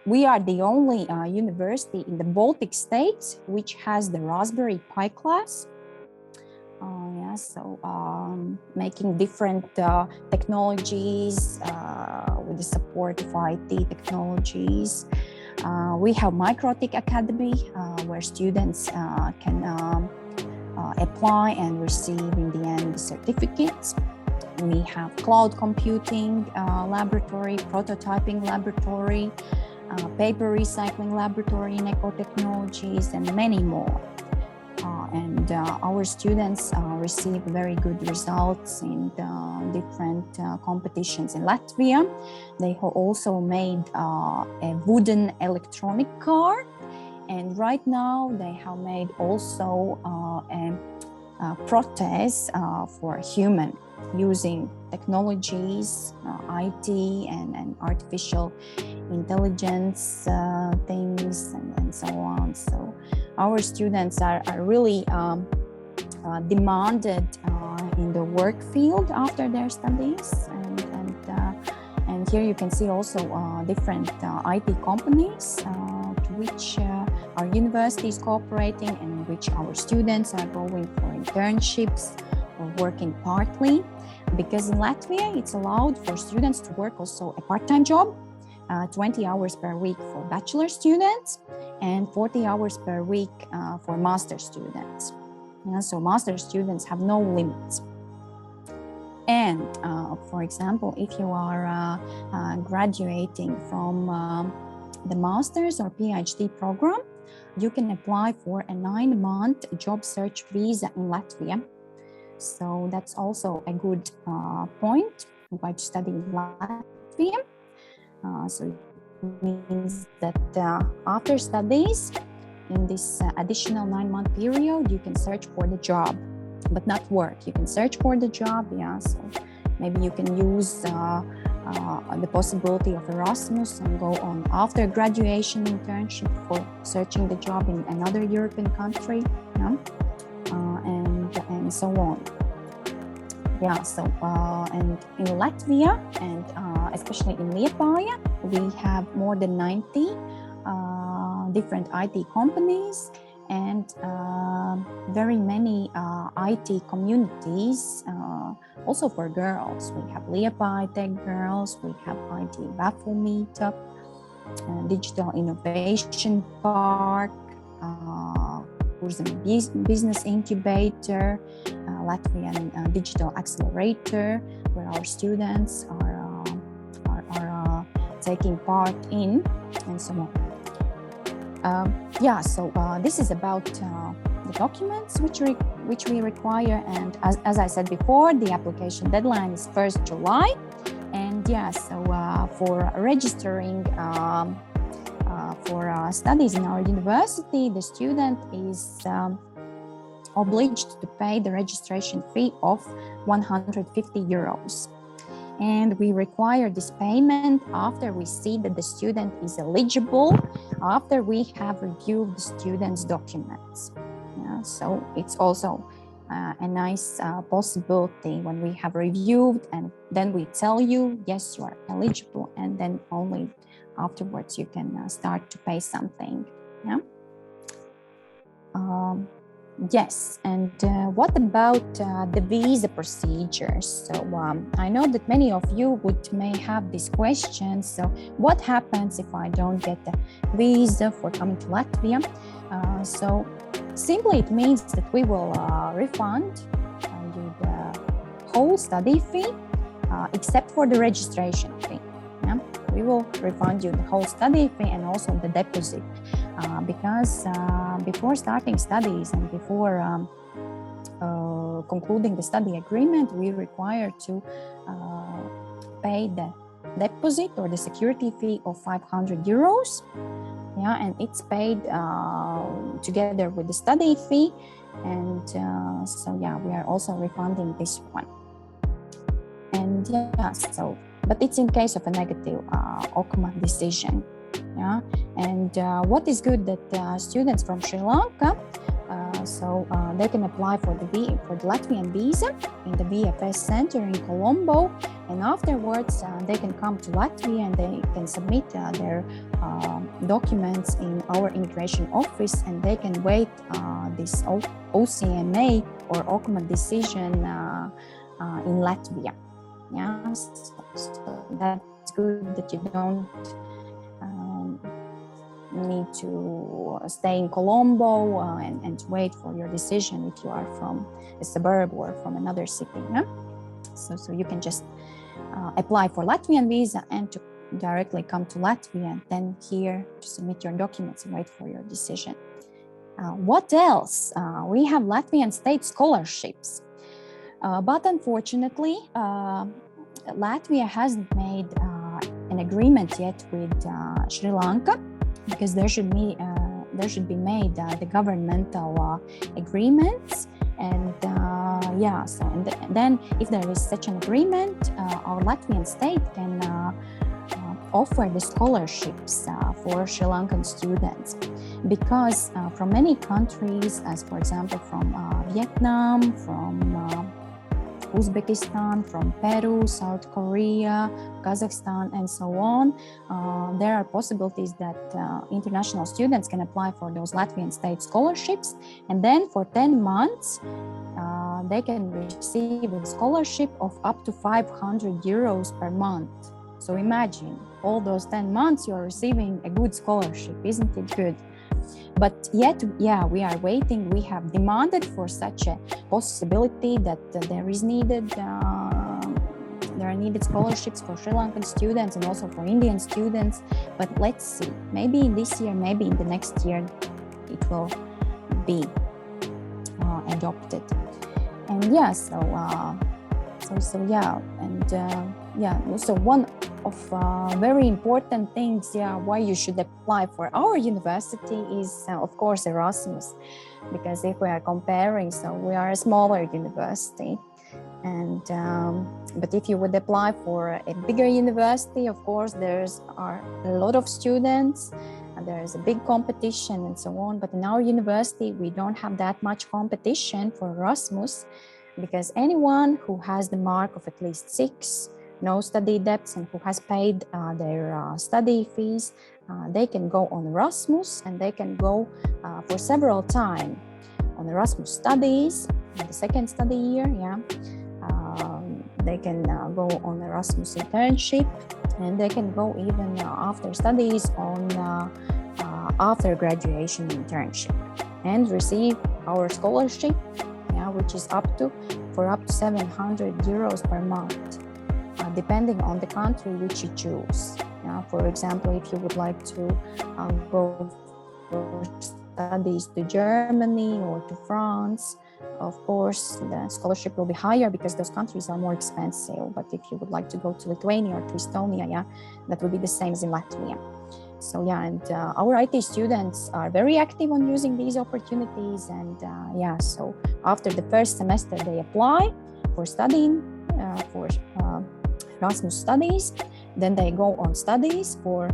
We are the only university in the Baltic states which has the Raspberry Pi class. Making different technologies with the support of IT technologies. We have Microtech Academy where students can apply and receive in the end certificates. We have cloud computing laboratory, prototyping laboratory, paper recycling laboratory in eco-technologies, and many more. Our students receive very good results in different competitions in Latvia. They have also made a wooden electronic car, and right now they have made also a prothèse for a human using technologies, IT and artificial intelligence things and so on. So our students are really demanded in the work field after their studies, and here you can see also different IT companies to which our university is cooperating, and in which our students are going for internships or working partly, because in Latvia it's allowed for students to work also a part-time job, 20 hours per week for bachelor students and 40 hours per week for master students. So master students have no limits. And for example, if you are graduating from the master's or PhD program, you can apply for a 9-month job search visa in Latvia. So that's also a good point why to study in Latvia. So it means that after studies, in this additional 9-month period, you can search for the job, but not work. You can search for the job, so maybe you can use the possibility of Erasmus and go on after graduation internship for searching the job in another European country, and so on. And in Latvia, and especially in Liepāja, we have more than 90 different IT companies and very many IT communities, also for girls. We have Liepāja Tech Girls, we have IT Waffle Meetup, Digital Innovation Park, Business Incubator, Latvian Digital Accelerator, where our students are taking part in, and so on. This is about the documents which we require, and as I said before, the application deadline is 1st July. And for registering for studies in our university, the student is obliged to pay the registration fee of 150 euros. And we require this payment after we see that the student is eligible, after we have reviewed the student's documents. So it's also a nice possibility when we have reviewed, and then we tell you, yes, you are eligible, and then only afterwards you can start to pay something. Yes, and what about the visa procedures? So I know that many of you may have these questions. So what happens if I don't get a visa for coming to Latvia? So simply it means that we will refund you the whole study fee, except for the registration fee. We will refund you the whole study fee and also the deposit, because before starting studies and before concluding the study agreement, we require to pay the deposit or the security fee of 500 euros. And it's paid together with the study fee, and we are also refunding this one. And but it's in case of a negative OCMA decision. And what is good that students from Sri Lanka, they can apply for the Latvian visa in the VFS center in Colombo, and afterwards they can come to Latvia and they can submit their documents in our immigration office, and they can wait this OCMA or OCMA decision in Latvia. So that's good that you don't need to stay in Colombo and wait for your decision if you are from a suburb or from another city. So you can just apply for Latvian visa and to directly come to Latvia, and then here to submit your documents and wait for your decision. What else? We have Latvian state scholarships, but unfortunately, Latvia hasn't made an agreement yet with Sri Lanka, because there should be made the governmental agreements, and then if there is such an agreement, our Latvian state can offer the scholarships for Sri Lankan students, because from many countries, as for example from Vietnam, from Uzbekistan, from Peru, South Korea, Kazakhstan, and so on, there are possibilities that international students can apply for those Latvian state scholarships, and then for 10 months they can receive a scholarship of up to 500 euros per month. So imagine, all those 10 months you're receiving a good scholarship. Isn't it good? But yet, we are waiting. We have demanded for such a possibility that there are needed scholarships for Sri Lankan students and also for Indian students. But let's see, maybe in this year, maybe in the next year, it will be adopted. And so one of very important things why you should apply for our university is of course Erasmus, because if we are comparing, so we are a smaller university, and but if you would apply for a bigger university, of course are a lot of students and there is a big competition and so on. But in our university we don't have that much competition for Erasmus, because anyone who has the mark of at least 6, no study debts, and who has paid their study fees, they can go on Erasmus, and they can go for several times on Erasmus studies in the second study year. They can go on Erasmus internship, and they can go even after studies on after graduation internship. and receive our scholarship, which is up to 700 euros per month, depending on the country which you choose. For example, if you would like to go for studies to Germany or to France, of course, the scholarship will be higher because those countries are more expensive. But if you would like to go to Lithuania or to Estonia, that would be the same as in Latvia. So and our IT students are very active on using these opportunities. And so after the first semester, they apply for studying for Erasmus studies. Then they go on studies for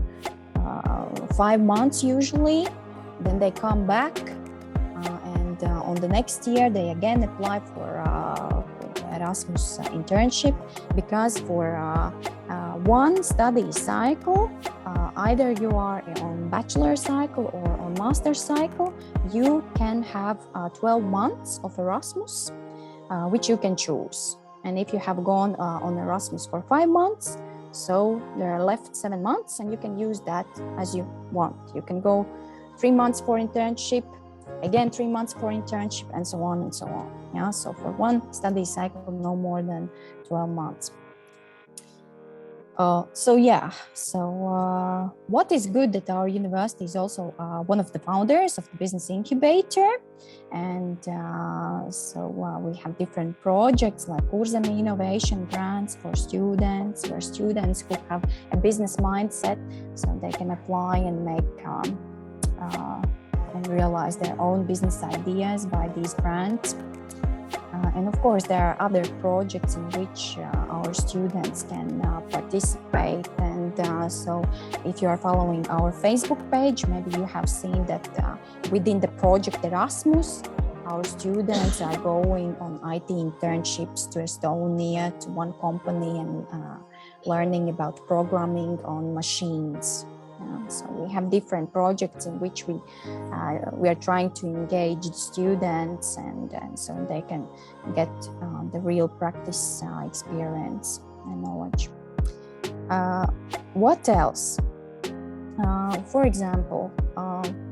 5 months usually. Then they come back, and on the next year they again apply for Erasmus internship, because for one study cycle, either you are on bachelor cycle or on master cycle, you can have 12 months of Erasmus, which you can choose. And if you have gone on Erasmus for 5 months, so there are left 7 months, and you can use that as you want. You can go 3 months for internship, again 3 months for internship, and so on and so on. So for one study cycle, no more than 12 months. What is good that our university is also one of the founders of the business incubator, and we have different projects like Kurzeme innovation grants for students, where students who have a business mindset, so they can apply and make and realize their own business ideas by these grants. And of course, there are other projects in which our students can participate. And so if you are following our Facebook page, maybe you have seen that within the project Erasmus, our students are going on IT internships to Estonia, to one company, and learning about programming on machines. So we have different projects in which we are trying to engage the students, and so they can get the real practice experience and knowledge. What else? For example,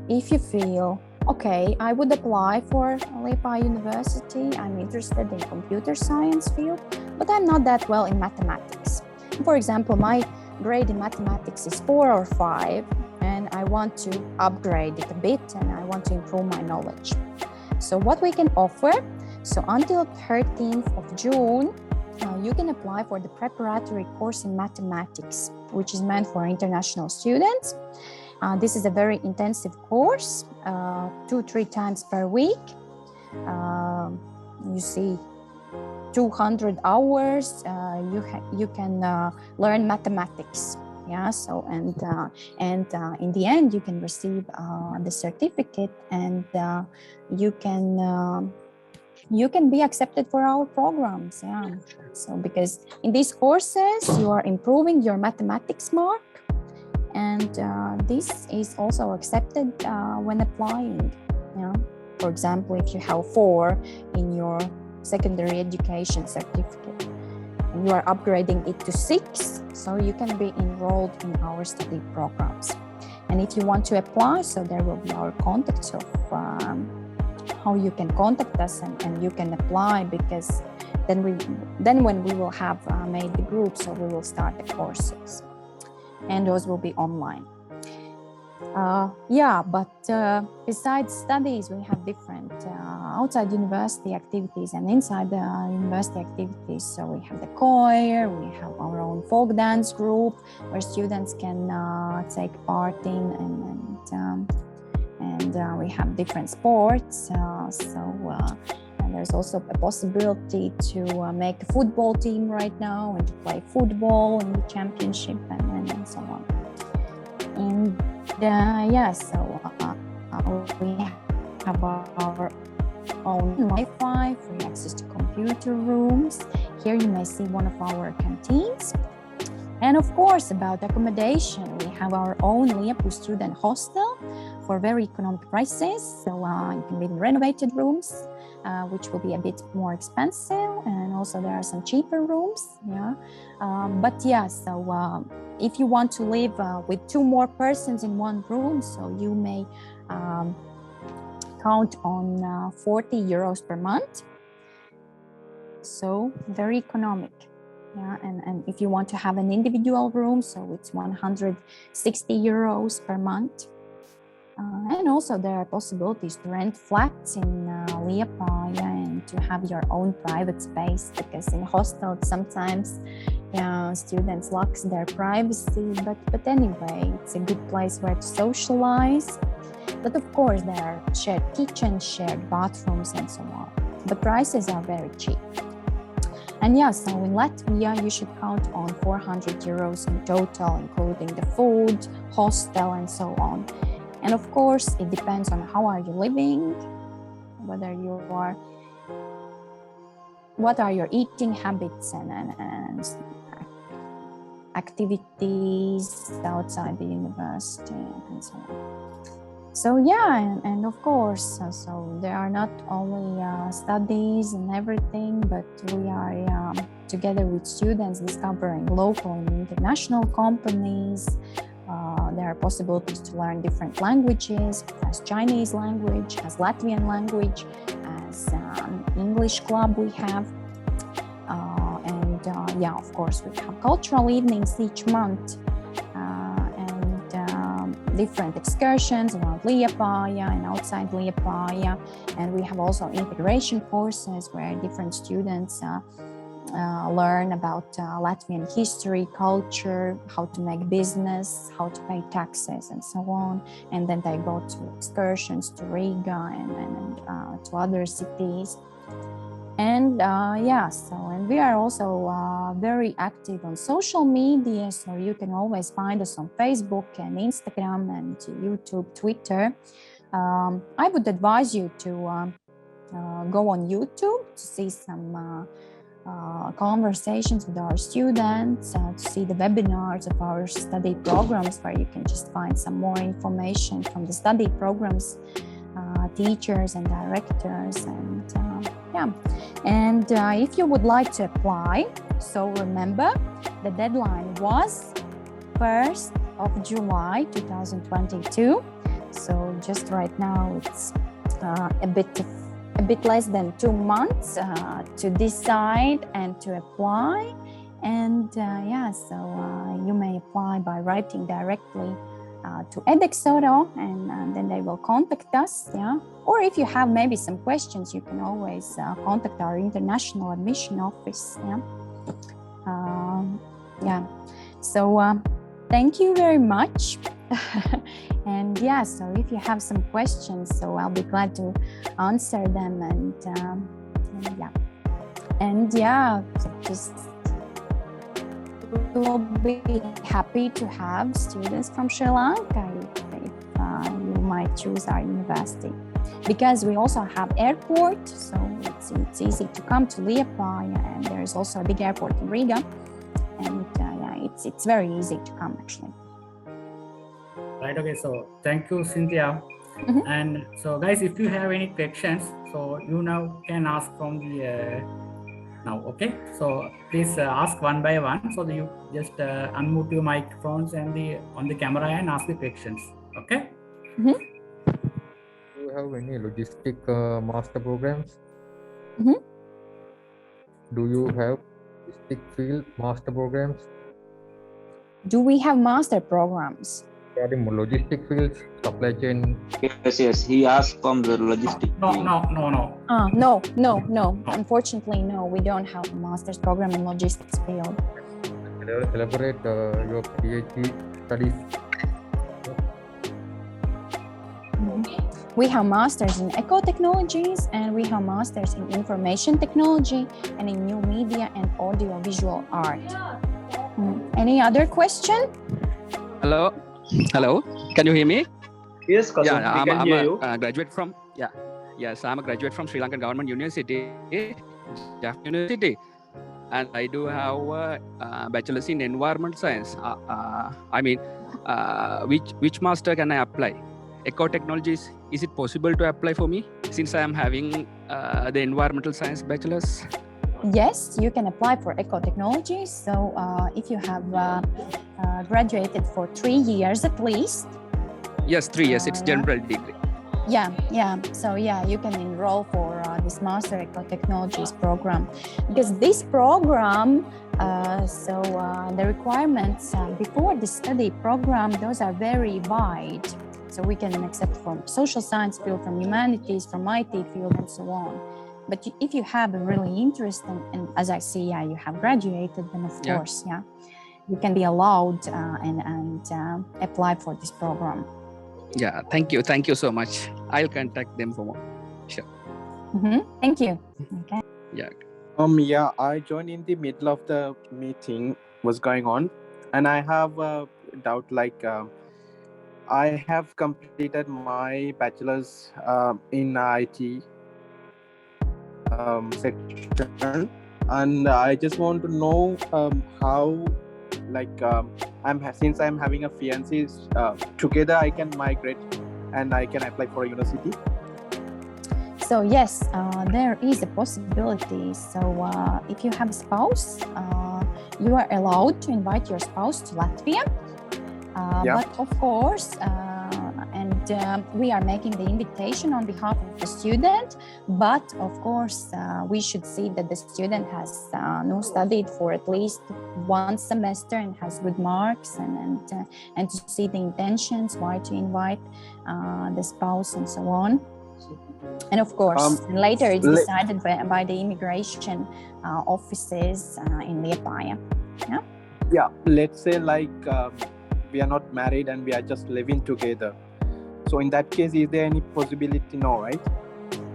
if you feel, okay, I would apply for Liepāja University, I'm interested in computer science field, but I'm not that well in mathematics. For example, my grade in mathematics is 4 or 5, and I want to upgrade it a bit, and I want to improve my knowledge. So what we can offer, so until 13th of June, you can apply for the preparatory course in mathematics, which is meant for international students. This is a very intensive course, 2-3 times per week. You see 200 hours, you can learn mathematics. So and in the end you can receive the certificate, and you can be accepted for our programs. So because in these courses you are improving your mathematics mark, and this is also accepted when applying. For example, if you have 4 in your secondary education certificate and you are upgrading it to 6, so you can be enrolled in our study programs. And if you want to apply, so there will be our contacts of how you can contact us, and you can apply, because then when we will have made the group, so we will start the courses, and those will be online. But besides studies, we have different outside university activities and inside the university activities. So we have the choir, we have our own folk dance group where students can take part in, and we have different sports. And there's also a possibility to make a football team right now and to play football in the championship and so on. And we have our own Wi-Fi, free access to computer rooms. Here you may see one of our canteens. And of course, about accommodation, we have our own Liepu student hostel for very economic prices. So you can live in renovated rooms, which will be a bit more expensive. And also there are some cheaper rooms. If you want to live with 2 more persons in one room, so you may count on 40 euros per month. So very economic. Yeah, and if you want to have an individual room, so it's 160 euros per month. And also there are possibilities to rent flats in Liepāja and to have your own private space, because in hostels sometimes students lack their privacy, but anyway, it's a good place where to socialize. But of course there are shared kitchens, shared bathrooms and so on. The prices are very cheap. And yeah, so in Latvia, you should count on 400 euros in total, including the food, hostel, and so on. And of course, it depends on how are you living, whether you are, what are your eating habits and activities outside the university and so on. So yeah, and of course, so there are not only studies and everything, but we are together with students discovering local and international companies. There are possibilities to learn different languages, as Chinese language, as Latvian language, as English club we have. And yeah, of course, we have cultural evenings each month. Different excursions around Liepāja and outside Liepāja, and we have also integration courses where different students learn about Latvian history, culture, how to make business, how to pay taxes, and so on. And then they go to excursions to Riga and to other cities. And yeah, so and we are also very active on social media, so you can always find us on Facebook and Instagram and YouTube, Twitter. I would advise you to go on YouTube to see some conversations with our students, to see the webinars of our study programs, where you can just find some more information from the study programs, teachers and directors, and yeah. And if you would like to apply, so remember the deadline was 1st of July 2022. So just right now it's a bit less than 2 months to decide and to apply. And yeah, so you may apply by writing directly to Edexeuro, and then they will contact us. Yeah. Or if you have maybe some questions, you can always contact our international admission office. Yeah. Yeah. So thank you very much. And yeah, so if you have some questions, so I'll be glad to answer them. And yeah. And yeah, just we'll be happy to have students from Sri Lanka if you might choose our university, because we also have airport, so it's easy to come to Liepāja, and there is also a big airport in Riga, and yeah, it's very easy to come actually. Right, okay, so thank you, Cynthia. Mm-hmm. And so guys, if you have any questions, so you now can ask from the now, okay? So please ask one by one, so that you just unmute your microphones and on the camera and ask the questions, okay? Mm-hmm. Do you have any logistic master programs? Mm-hmm. Do you have logistic field master programs? Do we have master programs? Yeah, the logistic fields, supply chain. Yes, he asked from the logistic. No. Unfortunately, no, we don't have a master's program in logistics field. Elaborate your PhD studies. We have masters in eco-technologies, and we have masters in information technology and in new media and audio-visual art. Any other question? Hello, can you hear me? Yes, Kasun, yeah, we can hear you. I'm a graduate from I'm a graduate from Sri Lankan Government University, Jaff University, and I do have a bachelor's in environment science. Which master can I apply? Eco technologies, is it possible to apply for me since I am having the environmental science bachelor's? Yes, you can apply for eco-technology. So if you have graduated for 3 years at least. Yes, 3 years. It's general degree. Yeah. So you can enroll for this Master Eco Technologies program, because this program, the requirements before the study program, those are very wide. So we can accept from social science field, from humanities, from IT field, and so on. But if you have a really interest, and as I see, you have graduated, then of course, you can be allowed and apply for this program. Yeah, thank you so much. I'll contact them for more. Sure. Thank you. Okay. Yeah. I joined in the middle of the meeting was going on, and I have a doubt. Like, I have completed my bachelor's in IT section, and I just want to know how, like, since I'm having a fiancé, together I can migrate and I can apply for a university. So yes, there is a possibility. So if you have a spouse, you are allowed to invite your spouse to Latvia. But of course, we are making the invitation on behalf of the student. But of course, we should see that the student has studied for at least one semester and has good marks, and to see the intentions, why to invite the spouse and so on. And of course, later it's decided by the immigration offices in Latvia. Yeah, let's say like we are not married and we are just living together. So in that case, is there any possibility? No, right?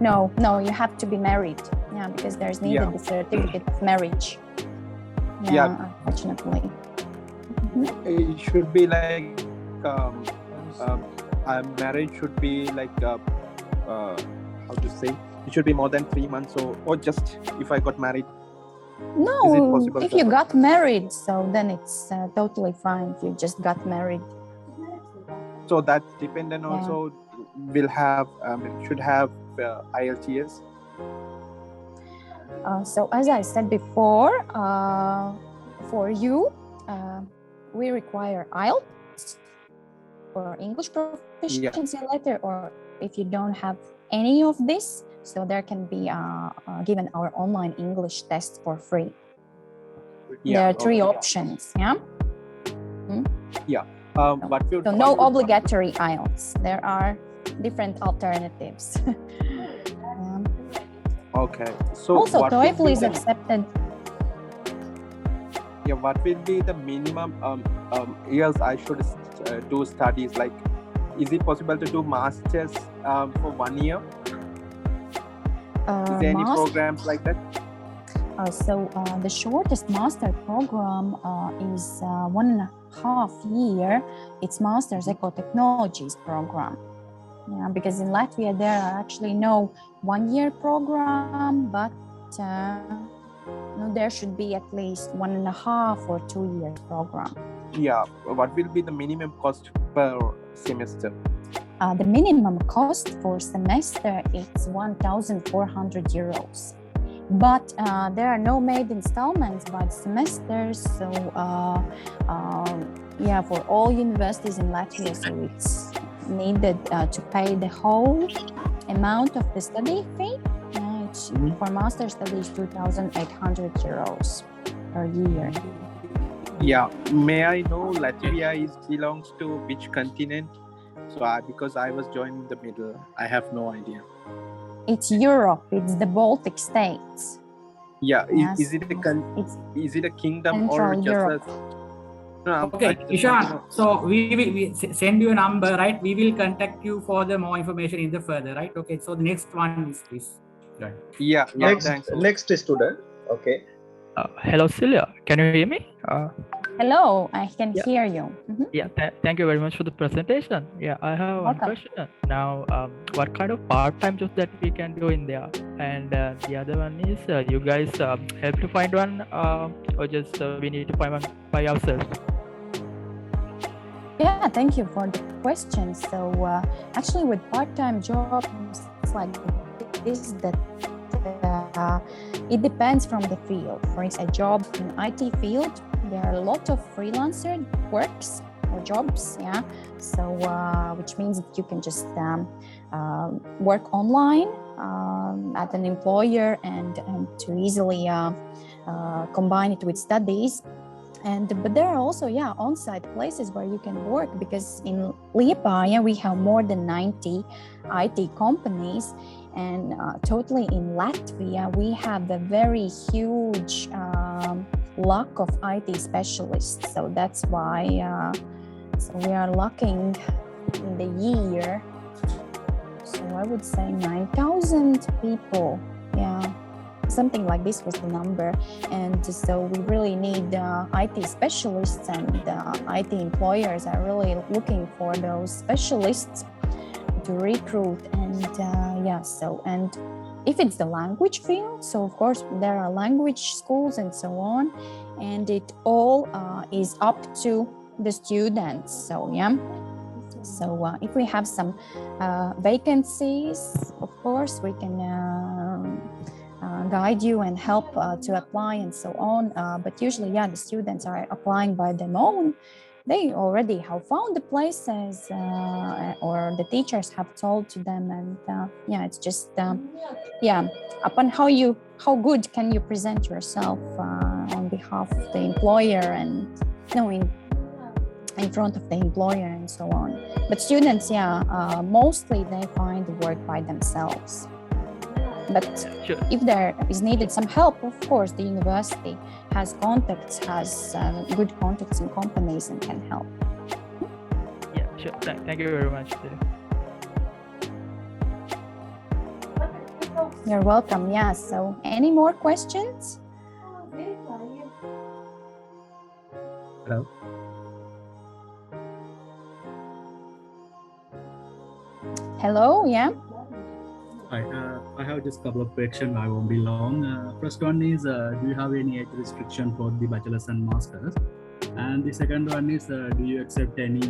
No, you have to be married. Yeah, because there's needed the certificate of marriage. Unfortunately. It should be like marriage should be like how to say? It should be more than 3 months, or just if I got married. No, if you got married, so then it's totally fine if you just got married. So that dependent also will have should have IELTS. So as I said before, for you, we require IELTS or English proficiency letter, or if you don't have any of this, so there can be given our online English test for free. There are 3 options. So no obligatory IELTS. There are different alternatives. Okay. So also, TOEFL is accepted. Yeah. What will be the minimum years I should do studies? Like, is it possible to do masters for 1 year? Is there any programs like that? So the shortest master program is 1.5 year. It's Master's Eco Technologies program. Yeah, because in Latvia there are actually no 1 year program, but there should be at least 1.5 or 2 year program. Yeah. What will be the minimum cost per semester? The minimum cost for semester is 1,400 euros. But there are no made installments by the semesters. So for all universities in Latvia, so it's needed to pay the whole amount of the study fee. For master studies, 2,800 euros per year. Yeah. May I know Latvia belongs to which continent? So because I was joined in the middle, I have no idea. It's Europe. It's the Baltic states. Yeah. Yes. Is it a kingdom or just Europe. Okay, Ishan. So we send you a number, right? We will contact you for the more information in the further, right? Okay. So the next one is this. Right. Yeah. Next student. Okay. Hello, Celia. Can you hear me? Hello, I can hear you. Yeah, thank you very much for the presentation. Yeah, I have one question. Now, what kind of part-time jobs that we can do in there? And the other one is, you guys help to find one, or just we need to find one by ourselves? Yeah, thank you for the question. So actually with part-time jobs like this, that it depends from the field. For instance, a job in IT field, there are a lot of freelancer works, or jobs. Yeah, so which means that you can just work online at an employer and to easily combine it with studies. But there are also on-site places where you can work, because in Liepāja we have more than 90 IT companies, and totally in Latvia we have a very huge lack of IT specialists. So that's why so we are lacking in the year, so I would say 9,000 people. Yeah, something like this was the number. And so we really need IT specialists, and IT employers are really looking for those specialists to recruit. And and if it's the language field, so of course there are language schools and so on, and it all is up to the students. So if we have some vacancies, of course we can guide you and help to apply and so on. But usually, the students are applying by their own. They already have found the places, or the teachers have told to them, and it's just upon how good can you present yourself on behalf of the employer, and in front of the employer and so on. But students, mostly they find work by themselves. But if there is needed some help, of course, the university has contacts, has good contacts in companies and can help. Yeah, sure. Thank you very much. You're welcome. Yeah. So, any more questions? Hello. Hello. Yeah. Hi, I have just a couple of questions. I won't be long. First one is, do you have any age restriction for the bachelor's and master's? And the second one is, do you accept any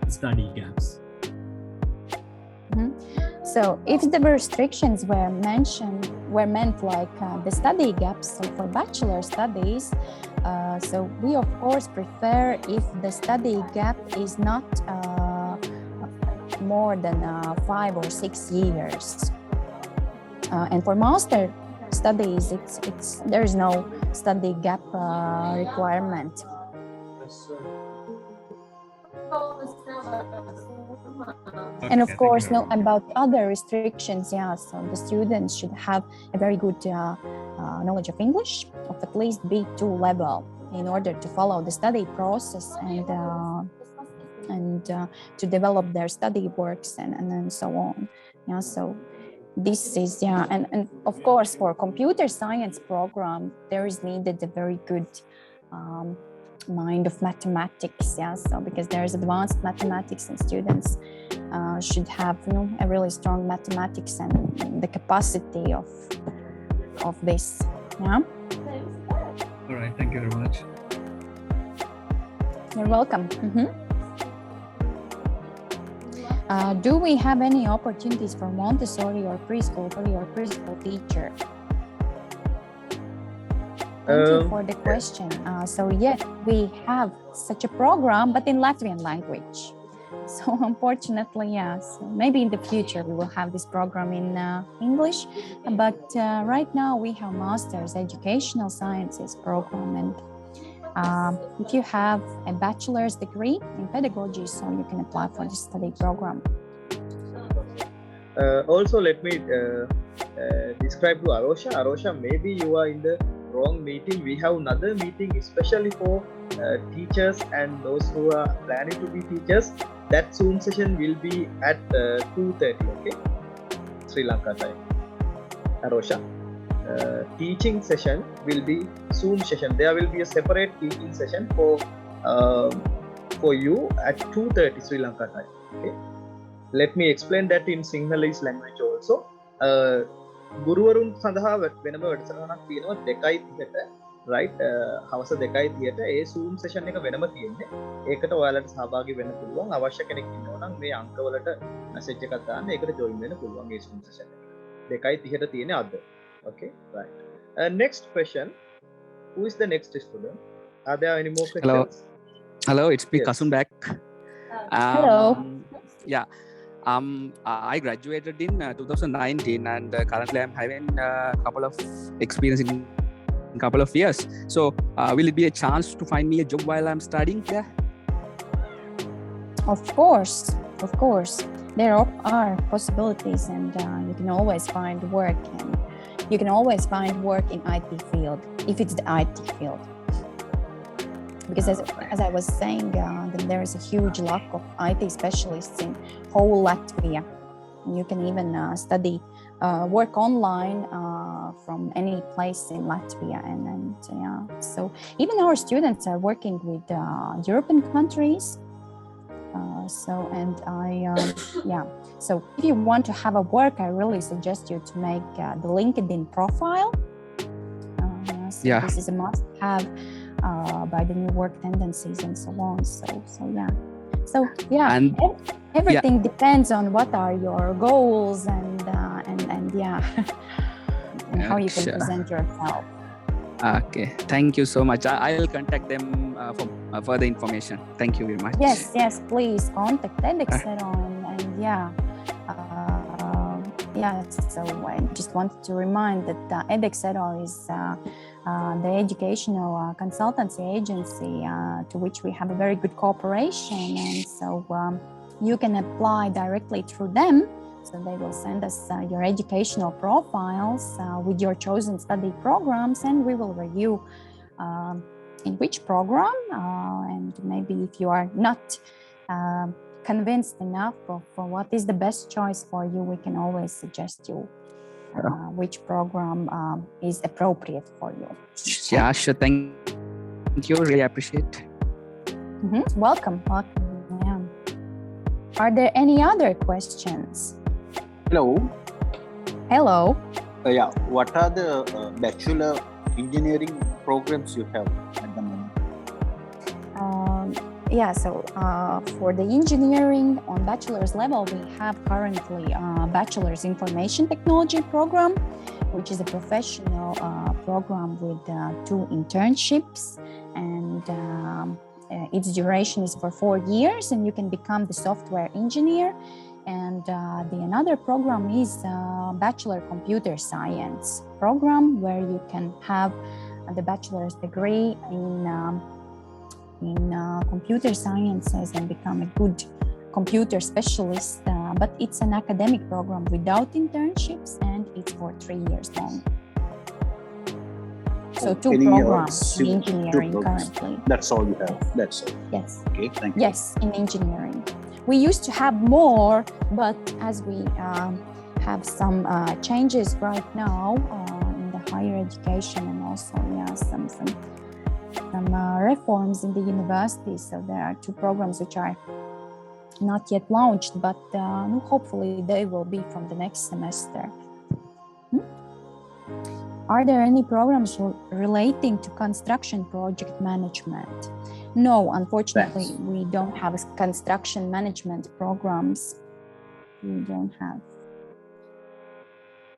study gaps? So if the restrictions were meant like the study gaps, so for bachelor studies, so we of course prefer if the study gap is not more than 5 or 6 years. And for master studies, there is no study gap requirement. And of course, about other restrictions, so the students should have a very good knowledge of English, of at least B2 level, in order to follow the study process and to develop their study works and so on. So this is and of course for computer science program there is needed a very good mind of mathematics. So because there is advanced mathematics, and students should have a really strong mathematics and the capacity of this. All right, thank you very much. You're welcome. Do we have any opportunities for Montessori or preschool for your preschool teacher? Thank you for the question. So yes, we have such a program, but in Latvian language. So unfortunately, so maybe in the future we will have this program in English. But right now we have Master's Educational Sciences program, and if you have a bachelor's degree in pedagogy, so you can apply for this study program. Also, let me describe to Arosha. Arosha, maybe you are in the wrong meeting. We have another meeting especially for teachers and those who are planning to be teachers. That Zoom session will be at 2:30, okay? Sri Lanka time. Arosha. Teaching session will be Zoom session. There will be a separate teaching session for you at 2:30 Sri Lanka time. Okay. Let me explain that in Sinhalese language also. ගුරුවරුන් සඳහා වෙනම වැඩසටහනක් තියෙනවා 2:30ට right හවස 2:30ට ඒ Zoom session එක වෙනම තියෙන්නේ. ඒකට ඔයාලට සහභාගී වෙන්න පුළුවන්. අවශ්‍ය කෙනෙක් ඉන්නවා නම් මේ අංකවලට message එකක් දාන්න. ඒකට join වෙන්න පුළුවන් ඒ Zoom session එක. 2:30ට තියෙන්නේ අද. Okay, right. Next question. Who is the next student? Are there any more questions? Hello, it's me, Yes. Kasun back. Hello. Yeah. I graduated in 2019, and currently I'm having a couple of experience in a couple of years. So, will it be a chance to find me a job while I'm studying there? Of course. There are possibilities, and you can always find work, and you can always find work in IT field if it's the IT field. Because as I was saying, that there is a huge lack of IT specialists in whole Latvia. You can even study, work online from any place in Latvia, and yeah. So even our students are working with European countries. So if you want to have a work, I really suggest you to make the LinkedIn profile. This is a must-have by the new work tendencies and so on. So everything depends on what are your goals and how you can present yourself. Okay, thank you so much. I'll contact them for further information. Thank you very much. Yes, please contact Edexeuro So I just wanted to remind that Edexeuro is the educational consultancy agency to which we have a very good cooperation, and so you can apply directly through them. So they will send us your educational profiles with your chosen study programs, and we will review in which program, and maybe if you are not convinced enough of what is the best choice for you, we can always suggest you which program is appropriate for you. Yeah, sure. Thank you. Really appreciate. Welcome. Yeah. Are there any other questions? Hello. Yeah. What are the bachelor engineering programs you have at the moment? For the engineering on bachelor's level, we have currently a bachelor's information technology program, which is a professional program with 2 internships, and its duration is for 4 years, and you can become the software engineer. And another program is bachelor computer science program, where you can have the bachelor's degree in computer sciences and become a good computer specialist, but it's an academic program without internships, and it's for 3 years long. So 2 programs in engineering currently. That's all you have? That's all? Yes. Okay, thank you. Yes, in engineering. We used to have more, but as we have some changes right now in the higher education, and also some reforms in the university, so there are 2 programs which are not yet launched, but hopefully they will be from the next semester. Are there any programs relating to construction project management? No, unfortunately, we don't have construction management programs. We don't have.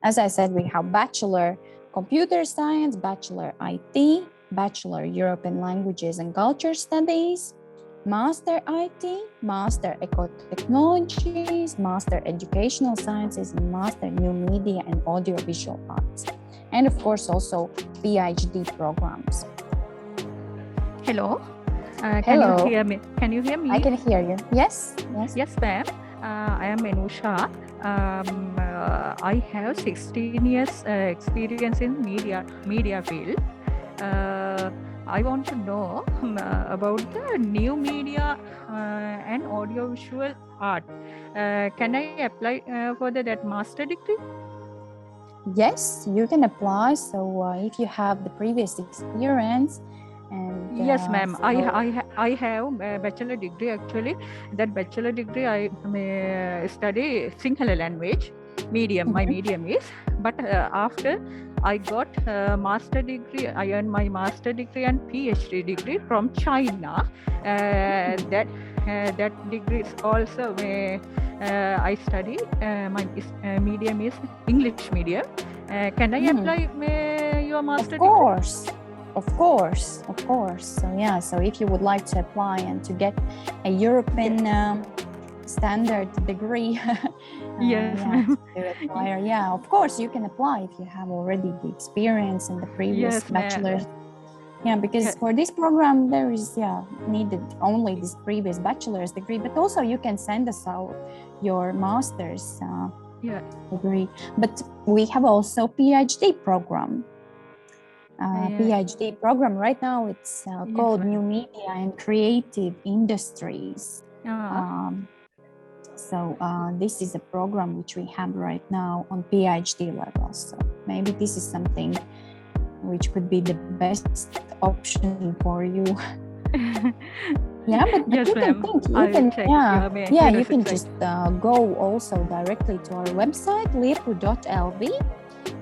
As I said, we have Bachelor Computer Science, Bachelor IT, Bachelor European Languages and Culture Studies, Master IT, Master Eco-Technologies, Master Educational Sciences, and Master New Media and Audiovisual Arts. And of course, also PhD programs. Hello. Hello. Can you hear me? Can you hear me? I can hear you. Yes. Yes, ma'am. I am Enusha. I have 16 years experience in media field. I want to know about the new media and audiovisual art. Can I apply for that master degree? Yes, you can apply. So if you have the previous experience, and yes, ma'am. I have a bachelor degree actually. That bachelor degree I study Sinhala language medium. My medium is. But after I got master degree, I earned my master degree and PhD degree from China. That degree is also I study. My medium is English medium. Can I apply your master degree? Of course. So yeah, so if you would like to apply and to get a European standard degree, Yes, yeah, ma'am. to acquire, yeah, of course you can apply if you have already the experience in the previous Yes, ma'am. bachelor's. Yeah, because for this program there is needed only this previous bachelor's degree, but also you can send us out your master's degree. But we have also PhD program. PhD program right now it's called New Media and Creative Industries. So this is a program which we have right now on PhD level. So maybe this is something which could be the best option for you. Yeah, but Yes, you can ma'am. think, I will check your you can just go also directly to our website, liepu.lv.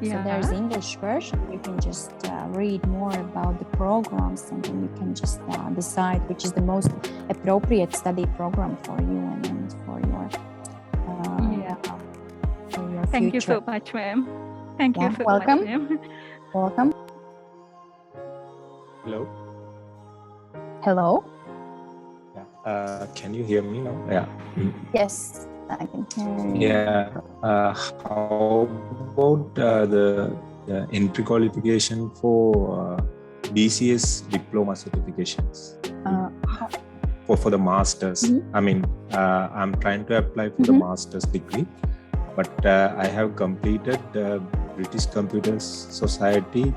So there's English version. You can just read more about the programs, and then you can just decide which is the most appropriate study program for you and for your Thank future. you so much, ma'am. Thank you so welcome. much, ma'am. Welcome. Hello. Hello. Can you hear me now? Yeah. Yes, I can hear you. Yeah. How about the entry qualification for BCS diploma certifications for the masters? I mean, I'm trying to apply for the master's degree, but I have completed the British Computer Society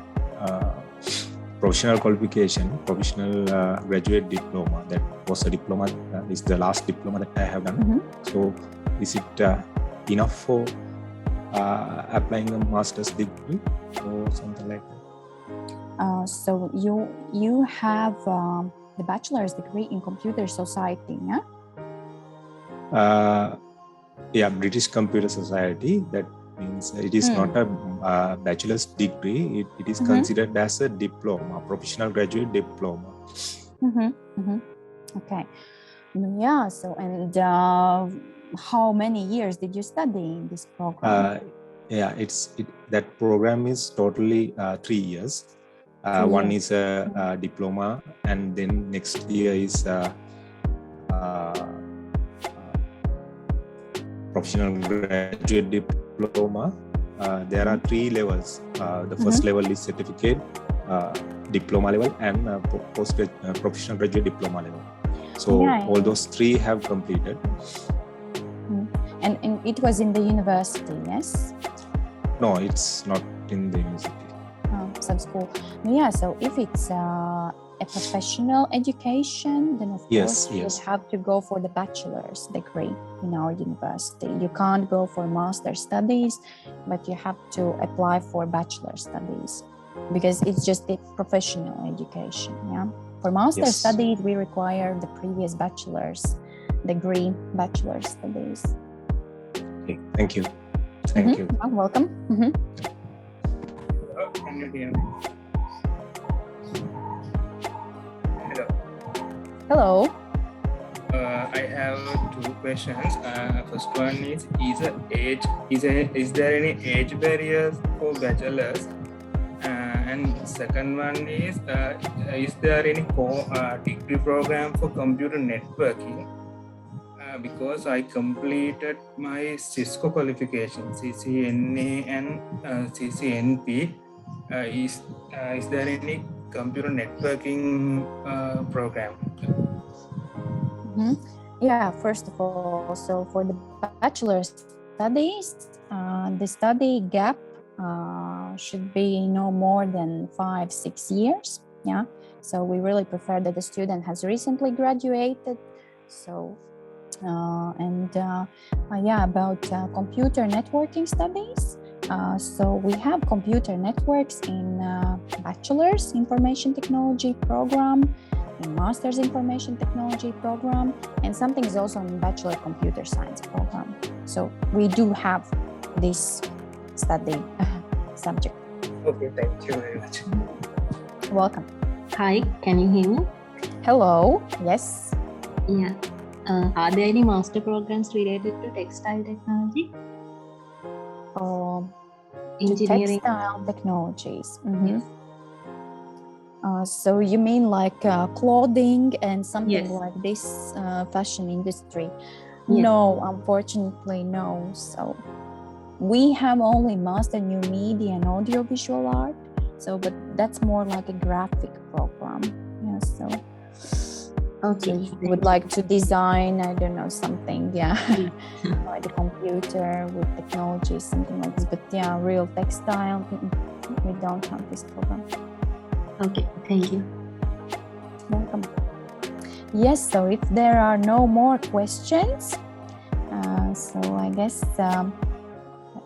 professional qualification, professional graduate diploma. That was a diploma, is the last diploma that I have done. So is it enough for applying a master's degree or something like that? So you have the bachelor's degree in computer society, yeah? Yeah, British Computer Society. That means it is not a bachelor's degree. It is considered as a diploma, professional graduate diploma. Okay. Yeah. So and how many years did you study in this program? Yeah, that program is totally 3 years. One is a diploma, and then next year is professional graduate diploma. There are 3 levels. The first level is certificate, diploma level, and professional graduate diploma level. So all those 3 have completed. And it was in the university, yes? No, it's not in the university. Some school. Yeah, so if it's a professional education, then of course you would have to go for the bachelor's degree in our university. You can't go for master's studies, but you have to apply for bachelor studies because it's just a professional education. Yeah, for master's studies we require the previous bachelor's degree, bachelor studies. Okay, thank you. Thank you. Oh, welcome. Can you hear me? Hello. I have 2 questions. First one is there any age barriers for bachelors? And second one is there any degree program for computer networking? Because I completed my Cisco qualification, CCNA and CCNP. Is there any computer networking program? Yeah, first of all, so for the bachelor studies, the study gap should be no more than 5-6 years. Yeah, so we really prefer that the student has recently graduated. So about computer networking studies. So we have computer networks in bachelor's information technology program, in master's information technology program, and something is also in bachelor computer science program. So we do have this study subject. Okay, thank you very much. Welcome. Hi, can you hear me? Hello, yes. Yeah. Are there any master programs related to textile technology? Engineering. Textile technologies. Yes. So you mean like clothing and something Yes. like this fashion industry? Yes. No, unfortunately, no. So we have only master new media and audiovisual art. So, but that's more like a graphic program. Yeah. So Okay. if you would like to design, I don't know, something, like the computer with technology, something like this. But yeah, real textile, we don't have this program. Okay. Thank you. Welcome. Yes, so if there are no more questions, so I guess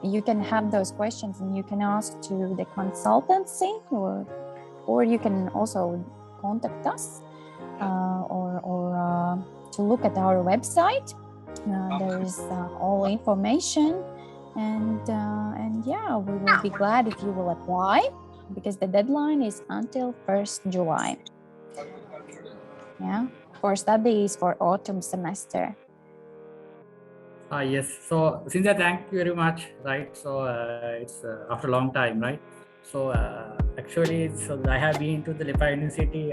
you can have those questions and you can ask to the consultancy, or you can also contact us, or to look at our website. There is all information, and yeah, we will be glad if you will apply, because the deadline is until 1st July. Yeah, for studies for autumn semester. Yes. So Cynthia, thank you very much. Right. So it's after a long time, right? So actually, so I have been to the Latvia University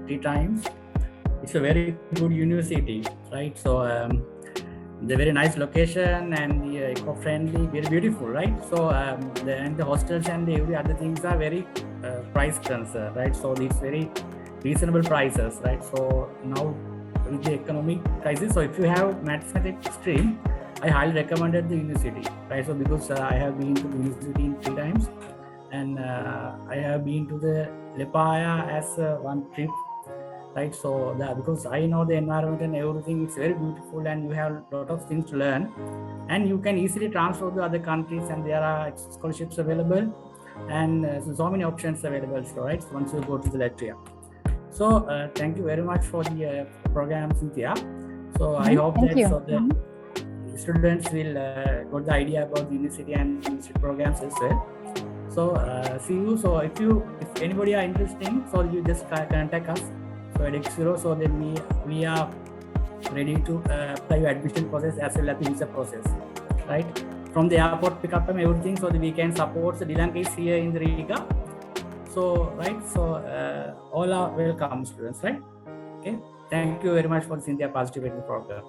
3 times. It's a very good university, right? So the very nice location and eco-friendly, very beautiful, right? So the hostels and every other things are very price concerned, right? So it's very reasonable prices, right? So now with the economic crisis, so if you have mathematics stream, I highly recommended the university, right? So because I have been to the university 3 times, and I have been to the Latvia as one trip, right? So that because I know the environment and everything, it's very beautiful, and you have a lot of things to learn, and you can easily transfer to other countries, and there are scholarships available, and so many options available, so, right? So once you go to the Latvia. So thank you very much for the program, Cynthia. So I hope Thank that you. so the students will got the idea about the university and university programs as well. So see you. So if anybody are interested, so you just contact us. So Edexeuro, so then we are ready to apply your admission process as well as the visa process, right? From the airport pick up and everything, so that we can support the Dilanka is here in the Riga. So right, so all are welcome students, right? Okay, thank you very much for Cynthia participating in the program.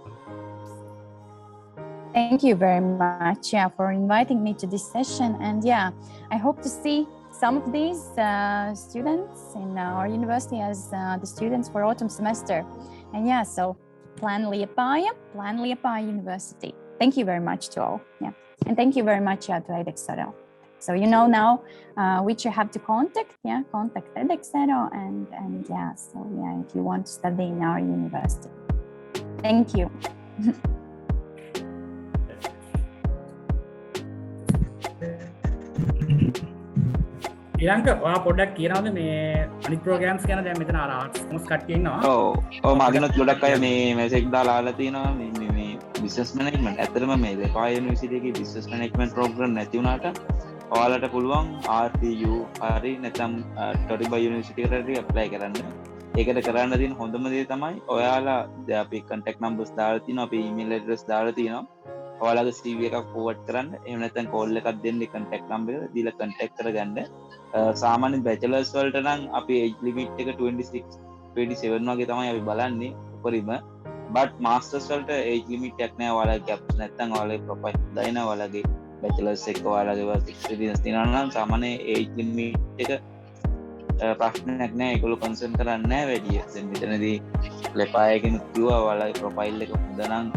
Thank you very much, for inviting me to this session. And I hope to see some of these students in our university as the students for autumn semester. And so plan Liepāja University. Thank you very much to all. And thank you very much to Edexeuro. So you know now which you have to contact. Contact Edexeuro, and so if you want to study in our university. Thank you. ඊළඟට ඔයා පොඩ්ඩක් කියනවද මේ අනිත් programmes ගැන? දැන් මෙතන අර ආර්ට්ස් කොමර්ස් කට්ටිය ඉන්නවා. ඔව් මාගෙනත් ගොඩක් අය මේ මැසේජ් දාලා ආලා තියෙනවා මේ බිස්නස් මැනේජ්මන්ට්. ඇත්තටම මේ ලෙපා යුනිවර්සිටි එකේ බිස්නස් මැනේජ්මන්ට් ප්‍රෝග්‍රෑම් නැති වුණාට ඔයාලට පුළුවන් RTU හරි නැත්නම් ටොරිබා යුනිවර්සිටි එකට ඇප්ලයි කරන්න. ඒකට කරන්න තියෙන හොඳම දේ තමයි ඔයාලා දැන් අපි contact numbers දාලා තියෙනවා, අපි email address දාලා තියෙනවා. ඔයාලගේ CV එකක් forward කරන්න. එහෙම නැත්නම් call එකක් දෙන්න contact number එක දීලා contact කරගන්න. සාමාන්‍ය බැචලර්ස් වලට නම් අපි age limit එක 26 27 වගේ තමයි අපි බලන්නේ උපරිම. but masters වලට age limit එකක් නැහැ. ඔයාලගේ gaps නැත්නම් ඔයාලගේ profile දාගෙන ඔයාලගේ bachelors එක ඔයාලගේ work experience තියෙනවා නම් සාමාන්‍ය age limit එක ප්‍රශ්නයක් නැහැ. ඒගොල්ලෝ කන්සර්න් කරන්නේ නැහැ වැඩි. දැන් මෙතනදී ලෙපායකින් කිව්වා ඔයාලගේ profile එක හොඳ නම්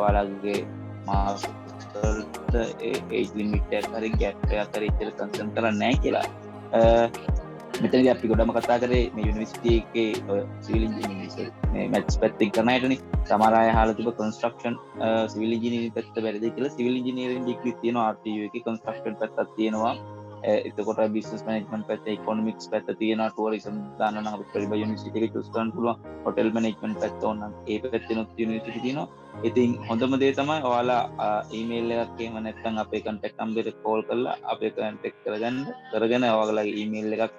ඔයාලගේ masters වලට age limit එක හරි gap එකක් හරි ඉතල කන්සර්න් කරන්නේ නැහැ කියලා. මෙතනදී අපි ගොඩම කතා කරේ මේ යුනිවර්සිටි එකේ සිවිල් ඉංජිනේරින් මේ මැත්ස් පැත්තෙන් කරන අයටනේ. සමහර අය අහලා තිබ්බ කන්ස්ට්‍රක්ෂන් සිවිල් ඉංජිනේරින් පැත්ත බැරිද කියලා. සිවිල් ඉංජිනේරින් ඩිග්‍රී තියෙනවා RTU එකේ, කන්ස්ට්‍රක්ෂන් පැත්තක් තියෙනවා. එතකොට බිස්නස් මැනේජ්මන්ට් පැත්ත, ඉකොනොමික්ස් පැත්ත තියෙනවා. ටුවරිසම් දාන්න නම් අපි ටොරිබා යුනිවර්සිටි එකේ චූස් කරන්න පුළුවන්. හොටෙල් මැනේජ්මන්ට් පැත්ත ඕන නම් ඒ පැත්තෙනුත් යුනිවර්සිටි තියෙනවා. ඉතින් හොඳම දේ තමයි ඔයාලා ඊමේල් එකක් එහෙම නැත්නම් අපේ contact number එකට call කරලා අපේ contact කරගෙන ඔයාලගේ ඊමේල් එකක්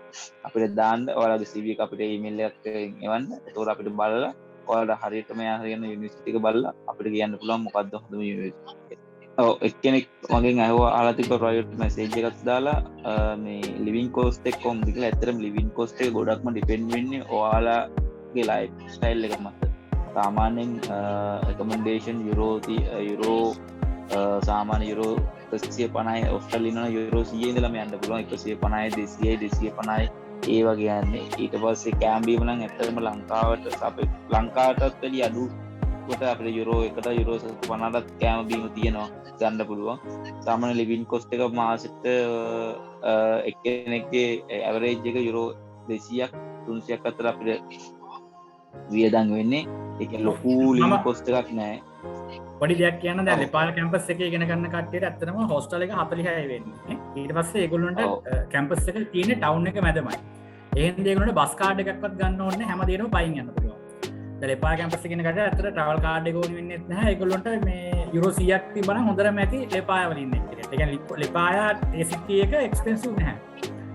අපිට දාන්න. ඔයාලගේ CV එක අපිට ඊමේල් එකකින් එවන්න. ඒකෝර අපිට බලලා ඔයාලට හරියටම යන යුනිවර්සිටි එක බලලා අපිට කියන්න පුළුවන් මොකද්ද හොඳම යුනිවර්සිටි එක. එක්කෙනෙක් මගෙන් අහලා තිබ්බ ප්‍රයිවට් මැසේජ් එකක් දාලා මේ ලිවිං කෝස්ට් එක කොහොමද කියලා. ඇත්තටම ලිවිං කෝස්ට් එක ගොඩක්ම ඩිපෙන්ඩ් වෙන්නේ ඔයාලගේ ලයිෆ් ස්ටයිල් එක මත. සාමාන්‍යයෙන් accommodation යුරෝ සාමාන්‍ය යුරෝ 150 ඔස්ට්‍රේලියානු යුරෝ 100 ඉඳලම යන්න පුළුවන්. 150 250 ඒ වගේ යන්නේ. ඊට පස්සේ කැම්බීම නම් ඇත්තටම ලංකාවටත් වැඩි අඩු කොට අපිට යුරෝ 1ට යුරෝ 50ක් කෑම බීම තියෙනවා ගන්න පුළුවන්. සාමාන්‍ය ලිවිං කොස්ට් එක මාසෙට එක්කෙනෙක්ගේ ඇවරේජ් එක යුරෝ 200ක් 300ක් අතර අපිට වියදම් වෙන්නේ. ඒක ලොකු ලිවිං කොස්ට් එකක් නෑ. පොඩි දෙයක් කියන්න. දැන් ලෙපාල කැම්පස් එකේ ඉගෙන ගන්න කට්ටියට ඇත්තටම හොස්ටල් එක 46 වෙන්නේ. ඊට පස්සේ ඒගොල්ලන්ට කැම්පස් එක තියෙන්නේ ටවුන් එක මැදමයි. එහෙනම් ඒගොල්ලන්ට බස් කාඩ් එකක්වත් ගන්න ඕනේ නැහැ. හැමදේම පයින් යන්න පුළුවන්. ලෙපා කැම්පස් එකේ ඉගෙන ගන්න ඇත්තට ට්‍රැවල් කාඩ් එක ඕනේ වෙන්නේ නැහැ. ඒගොල්ලන්ට මේ යුරෝ 100ක් තිබ්බනම් හොඳටම ඇති ලෙපාය වල ඉන්න එකට. ඒ කියන්නේ ලෙපාය ACT එක එක්ස්පෙන්සිව් නැහැ.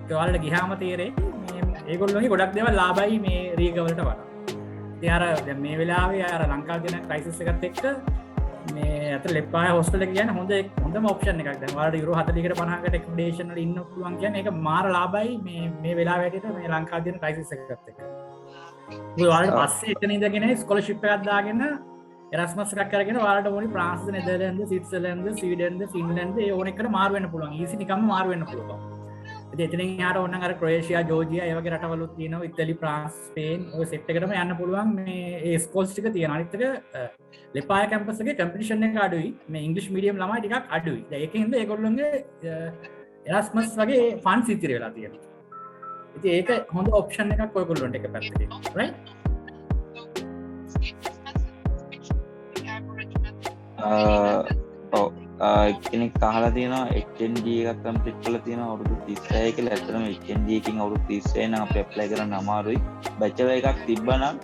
ඒක ඔයාලට ගියාම තේරෙයි මේ ඒගොල්ලෝගේ ගොඩක් දේවල් ලාභයි මේ රීග වලට වඩා. ඉතින් අර දැන් මේ වෙලාවේ අර ලංකාවේ තියෙන ක්‍රයිසිස් එකත් එක්ක මේ අත ලෙපාය හොස්ටල් එක කියන්නේ හොඳම ඔප්ෂන් එකක්. දැන් ඔයාලට යුරෝ 40කට 50කට accommodation වල ඉන්න පුළුවන් කියන්නේ ඒක මාර ලාභයි මේ වෙලාවේ හැටියට මේ ලංකාවේ තියෙන ක්‍රයිසිස් එකත් එක්ක. ඔයාලට පස්සේ එතන ඉඳගෙන ස්කෝලර්ෂිප් එකක් දාගෙන Erasmus එකක් කරගෙන ඔයාලට ඕනි ප්‍රාන්ස්, නෙදර්ලන්ත, ස්විට්සර්ලන්ත, ස්වීඩන්ද, ෆින්ලන්ඩ් ඒ ඕන එකට මාරු වෙන්න පුළුවන්. ඊසි නිකම්ම මාරු වෙන්න පුළුවන්. ඉතින් එතනින් එහාට ඕනනම් අර ක්‍රොයේෂියා, ජෝර්ජියා ඒ වගේ රටවලුත් තියෙනවා. ඉතාලි, ප්‍රාන්ස්, ස්පේන් ඔය සෙට් එකටම යන්න පුළුවන්. මේ ඒ ස්කෝල්ස් ටික තියෙනවා. අනිත් එක ලෙපාය කැම්පස් එකේ කම්පිටිෂන් එක අඩුයි. මේ ඉංග්‍රීසි මීඩියම් ළමයි ටිකක් අඩුයි. දැන් ඒකෙන්ද ඒගොල්ලොන්ගේ Erasmus වගේ ෆන්ඩ්ස් ඉතිරි වෙලා තියෙනවා. ඉතින් ඒක හොඳ ඔප්ෂන් එකක් ඔයගොල්ලන්ට එක පැත්තකින්. right? කෙනෙක් අහලා තියෙනවා HND එකක් කම්ප්ලීට් කරලා තියෙනවා අවුරුදු 36 කියලා. ඇත්තටම HND එකකින් අවුරුදු 36 නම් අපි ඇප්ලයි කරන්න අමාරුයි. බැචලර් එකක් තිබ්බනම්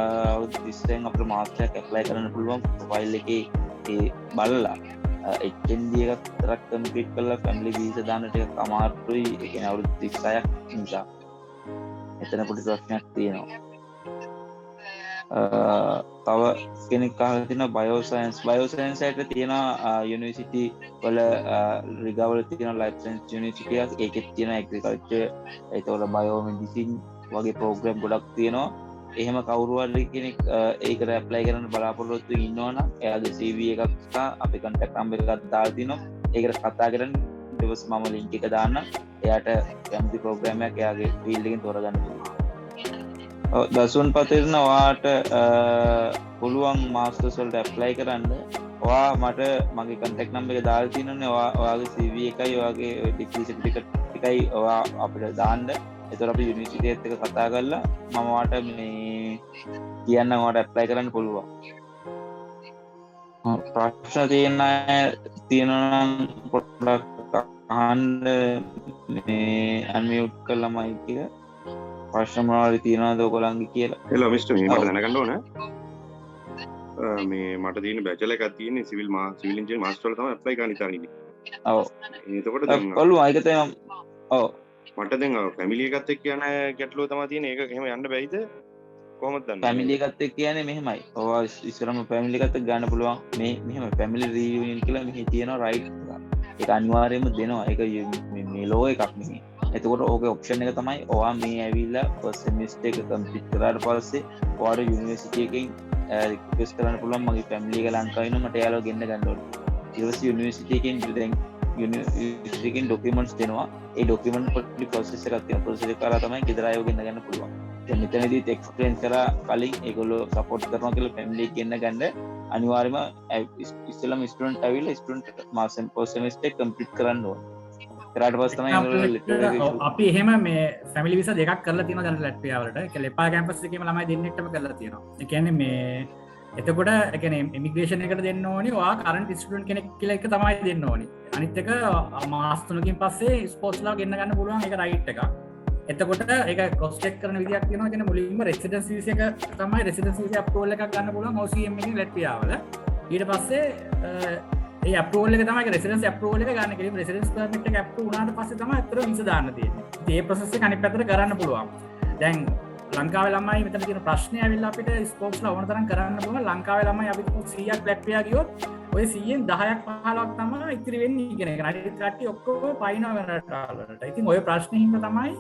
අවුරුදු 36න් අපිට මාස්ටර් එකක් ඇප්ලයි කරන්න පුළුවන්. ප්‍රොෆයිල් එකේ ඒ බලලා HND එකක් තරක් කම්ප්ලීට් කරලා ෆැමිලි වීසා දාන්න ටිකක් අමාරුයි. ඒ කියන්නේ අවුරුදු 36ක් නිසා එතන පොඩි ප්‍රශ්නයක් තියෙනවා. තව කෙනෙක් අහලා තියෙනවා බයෝසයන්ස් එකේ තියෙනවා යුනිවර්සිටි වල රිගවල තියෙන ලයිෆ් සයන්ස් යුනිවර්සිටි එකක්. ඒකෙත් තියෙන ඇග්‍රිකල්චර්, ඒතකොට බයෝමෙඩිසින් වගේ ප්‍රෝග්‍රෑම් ගොඩක් තියෙනවා. එහෙම කවුරු හරි කෙනෙක් ඒකට ඇප්ලයි කරන්න බලාපොරොත්තු ඉන්නවනම් එයාගේ CV එකක් සහ අපේ contact number එකක් දාලා තිනවා. ඒකට කතා කරන්න ඊට මම link එක දාන්න. එයාට කැමති ප්‍රෝග්‍රෑම් එකක් එයාගේ ෆීල්ඩ් එකෙන් තෝරගන්න පුළුවන්. දසුන් පතිරන ඔයාට පුළුවන් මාස්ටර්ස් වලට ඇප්ලයි කරන්න. ඔයා මට මගේ contact number එක දාලා තියෙනනේ. ඔයාගේ CV එකයි ඔයාගේ degree certificate එකයි ඔයා අපිට දාන්න. එතකොට අපි යුනිවර්සිටි එකත් එක්ක කතා කරලා මම ඔයාට මේ කියන්න ඔයාට ඇප්ලයි කරන්න පුළුවන්. ප්‍රශ්න තියෙනවා නම් පොඩ්ඩක් අහන්න. මේ අන්මියුට් කරලා මයික් එක. ප්‍රශ්න මොනවද තියෙනවද ඔයගොල්ලන්ගේ කියලා. හෙලෝ මිස්ටර් මේ මට දැනගන්න ඕන. මේ මට තියෙන බැචලර් එකක් තියෙන්නේ සිවිල් ඉන්ජිනියරින් මාස්ටර් වල තමයි ඇප්ලයි කරන්න ඉතින්. ඔව්. එතකොට දැන් ඔළුව ඒක තමයි. ඔව්. මට දැන් ෆැමිලි එකත් එක්ක යන ගැටලුව තමයි තියෙන්නේ. ඒක එහෙම යන්න බැයිද? කොහොමද දන්නේ? ෆැමිලි එකත් එක්ක කියන්නේ මෙහෙමයි. ඔයා ඉස්සරම ෆැමිලි එකත් එක්ක ගන්න පුළුවන්. මෙහෙම ෆැමිලි රියුනියන් කියලා මෙහි තියෙනවා රයිට් එක. ඒක අනිවාර්යයෙන්ම දෙනවා. ඒක මේ ලෝ එකක් නෙමෙයි. එතකොට ඕකේ ඔප්ෂන් එක තමයි ඔයා මේ ඇවිල්ලා ෆස්ට් සෙමිස්ටර් එක කම්ප්ලීට් කරාට පස්සේ ඔයාට යුනිවර්සිටි එකෙන් රික්වෙස්ට් කරන්න පුළුවන් මගේ ෆැමිලි එක ලංකාවේ ඉන්නවා මට එයාලව ගෙන්න ගන්න ඕනේ. ඊට පස්සේ යුනිවර්සිටි එකෙන් දැන් යුනිවර්සිටි එකෙන් ඩොකියුමන්ට්ස් දෙනවා. ඒ ඩොකියුමන්ට් පොඩි ප්‍රොසෙස් එකක් තියෙනවා. ප්‍රොසෙස් එක කරලා තමයි ගෙදර අයව ගෙන්න ගන්න පුළුවන්. දැන් මෙතනදීත් එක්ස්ප්ලেইন කරා කලින් ඒගොල්ලෝ සපෝට් කරනවා කියලා ෆැමිලි එක ගෙන්න ගන්න අනිවාර්යයෙන්ම ඉස්සෙල්ලාම ස්ටුඩන්ට් ඇවිල්ලා ස්ටුඩන්ට් මාසෙන් ෆස්ට් සෙමිස්ටර් කම්ප්ලීට් කරන්න ඕනේ. අපි එහෙම මේ ෆැමිලි විසා දෙකක් කරලා තියෙනවා දැන් ලැට්වියා වලට. ඒක ලෙපා කැම්පස් එකේම ළමයි දෙන්නෙක්ටම කරලා තියෙනවා. ඒ කියන්නේ මේ එතකොට ඒ කියන්නේ ඉමිග්‍රේෂන් එකට දෙන්න ඕනේ ඔයා කරන්ට් ස්ටුඩන්ට් කෙනෙක් කියලා එක තමයි දෙන්න ඕනේ. අනිත් එක මාස 3කින් පස්සේ ස්පෝර්ට්ස්ලා ගෙන්න ගන්න පුළුවන්. ඒක රයිට් එකක්. එතකොට ඒක ක්‍රොස් චෙක් කරන විදියක් තියෙනවා. කියන්නේ මුලින්ම රෙසිඩන්ස් වීසා එක තමයි රෙසිඩන්ස් වීසා අප්‍රූවල් එකක් ගන්න පුළුවන් OCM එකෙන් ලැට්වියා වල. ඊට පස්සේ ඒ අප්‍රූවල් එක තමයි රෙසිඩන්ස් අප්‍රූවල් එක ගන්න. කෙලින් රෙසිඩන්ස් පර්මිට් එක අප්‍රූව් වුණාට පස්සේ තමයි අතර වීසා දාන්න තියෙන්නේ. ඉතින් මේ ප්‍රොසෙස් එක අනිත් පැත්තට කරන්න පුළුවන්. දැන් ලංකාවේ ළමයි මෙතන තියෙන ප්‍රශ්නේ ඇවිල්ලා අපිට ස්පෝර්ට්ස්ලා ඕන තරම් කරන්න පුළුවන්. ලංකාවේ ළමයි අපි 100ක් ලැට්වියා ගියොත් ඔය 100න් 10ක් 15ක් තමයි ඉතිරි වෙන්නේ ඉගෙන ගන්න. අනිත් කට්ටිය ඔක්කොම පයින්නවා වෙන රටවලට. ඉතින් ඔය ප්‍රශ්නේ හින්දා තමයි